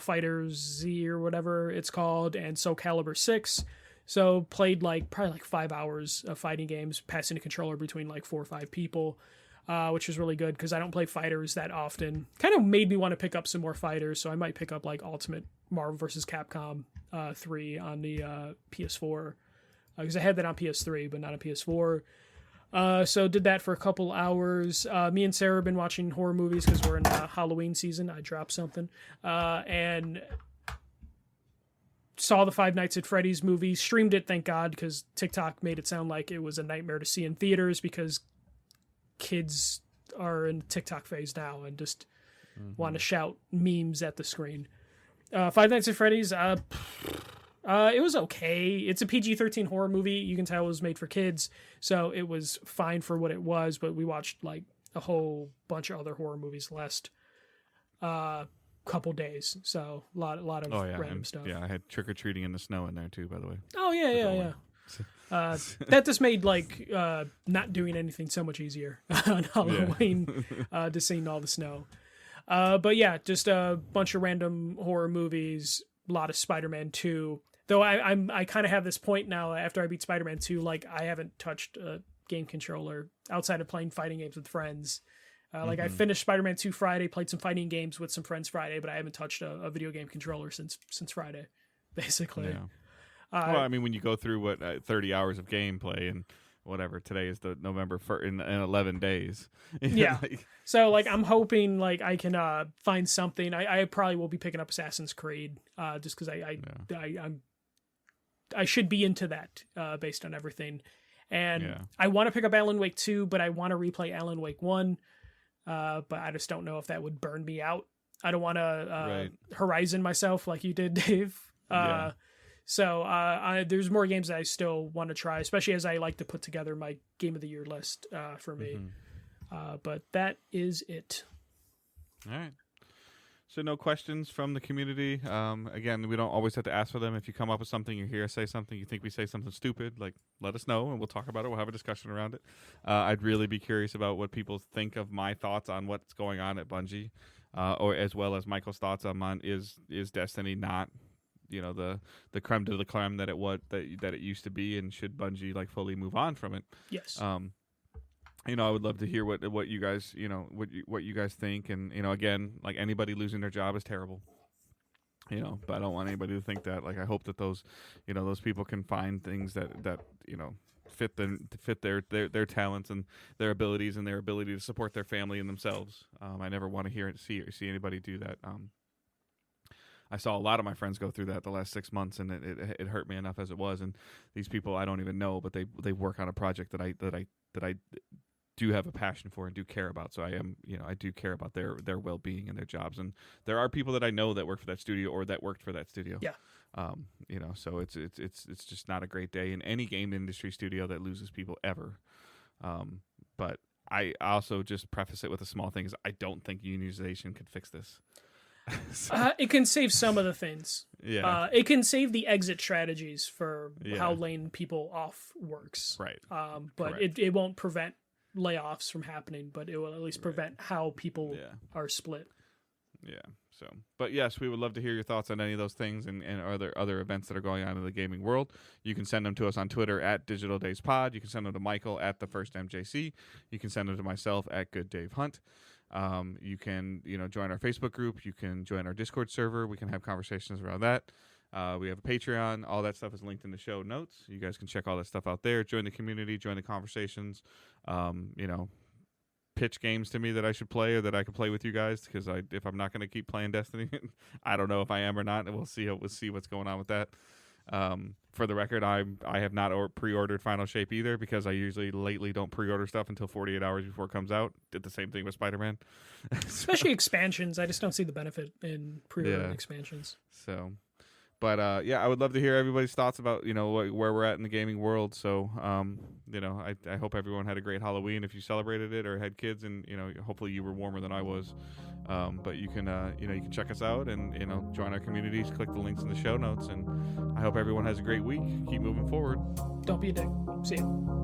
Fighters Z or whatever it's called, and Soul Calibur 6. So played probably 5 hours of fighting games, passing a controller between 4 or 5 people. Which was really good because I don't play fighters that often. Kind of made me want to pick up some more fighters, so I might pick up Ultimate Marvel vs. Capcom 3 on the PS4 because I had that on PS3 but not on PS4. So did that for a couple hours. Me and Sarah have been watching horror movies because we're in Halloween season. I dropped something and saw the Five Nights at Freddy's movie. Streamed it, thank God, because TikTok made it sound like it was a nightmare to see in theaters because kids are in TikTok phase now and just want to shout memes at the screen. Five Nights at Freddy's, it was okay. It's a PG-13 horror movie. You can tell it was made for kids, so it was fine for what it was, but we watched a whole bunch of other horror movies the last couple days, so a lot of random stuff. Yeah, I had trick-or-treating in the snow in there too, by the way. Oh, yeah. That just made not doing anything so much easier on Halloween, just seeing all the snow. But yeah, just a bunch of random horror movies, a lot of Spider-Man 2. Though I kind of have this point now after I beat Spider-Man 2, I haven't touched a game controller outside of playing fighting games with friends. I finished Spider-Man 2 Friday, played some fighting games with some friends Friday, but I haven't touched a video game controller since Friday, basically. Yeah. Well, I mean, when you go through 30 hours of gameplay and whatever, today is the November in 11 days. Yeah. So I'm hoping I can find something. I probably will be picking up Assassin's Creed just because I should be into that based on everything. And I want to pick up Alan Wake 2, but I want to replay Alan Wake 1. But I just don't know if that would burn me out. I don't want to Horizon myself like you did, Dave. So there's more games that I still want to try, especially as I like to put together my Game of the Year list for me. But that is it. All right. So no questions from the community. Again, we don't always have to ask for them. If you come up with something, you hear us say something, you think we say something stupid, let us know and we'll talk about it. We'll have a discussion around it. I'd really be curious about what people think of my thoughts on what's going on at Bungie, or as well as Michael's thoughts on is Destiny not the creme de la creme that it used to be, and should Bungie fully move on from it? Yes. I would love to hear what you guys what you guys think, and again, anybody losing their job is terrible. But I don't want anybody to think that. I hope that those those people can find things that fit their talents and their abilities and their ability to support their family and themselves. I never want to see anybody do that. I saw a lot of my friends go through that the last 6 months, and it hurt me enough as it was. And these people I don't even know, but they work on a project that I do have a passion for and do care about. So I do care about their well-being and their jobs. And there are people that I know that work for that studio or that worked for that studio. Yeah. So it's just not a great day in any game industry studio that loses people ever. But I also just preface it with a small thing: is I don't think unionization could fix this. It can save some of the things. Yeah. It can save the exit strategies for how laying people off works. Right. But it won't prevent layoffs from happening, but it will at least prevent how people are split. Yeah. So, but yes, we would love to hear your thoughts on any of those things and other events that are going on in the gaming world. You can send them to us on Twitter at Digital Days Pod. You can send them to Michael at the First MJC. You can send them to myself at Good Dave Hunt. You can, join our Facebook group. You can join our Discord server. We can have conversations around that. We have a Patreon. All that stuff is linked in the show notes. You guys can check all that stuff out there. Join the community. Join the conversations. Pitch games to me that I should play or that I could play with you guys, because if I'm not going to keep playing Destiny, I don't know if I am or not, and we'll see what's going on with that. For the record, I have not pre-ordered Final Shape either, because I usually lately don't pre-order stuff until 48 hours before it comes out. Did the same thing with Spider-Man. Especially expansions. I just don't see the benefit in pre-ordering expansions. So, but I would love to hear everybody's thoughts about where we're at in the gaming world. So I hope everyone had a great Halloween if you celebrated it or had kids, and hopefully you were warmer than I was. But you can you can check us out and join our communities. Click the links in the show notes, and I hope everyone has a great week. Keep moving forward. Don't be a dick. See ya.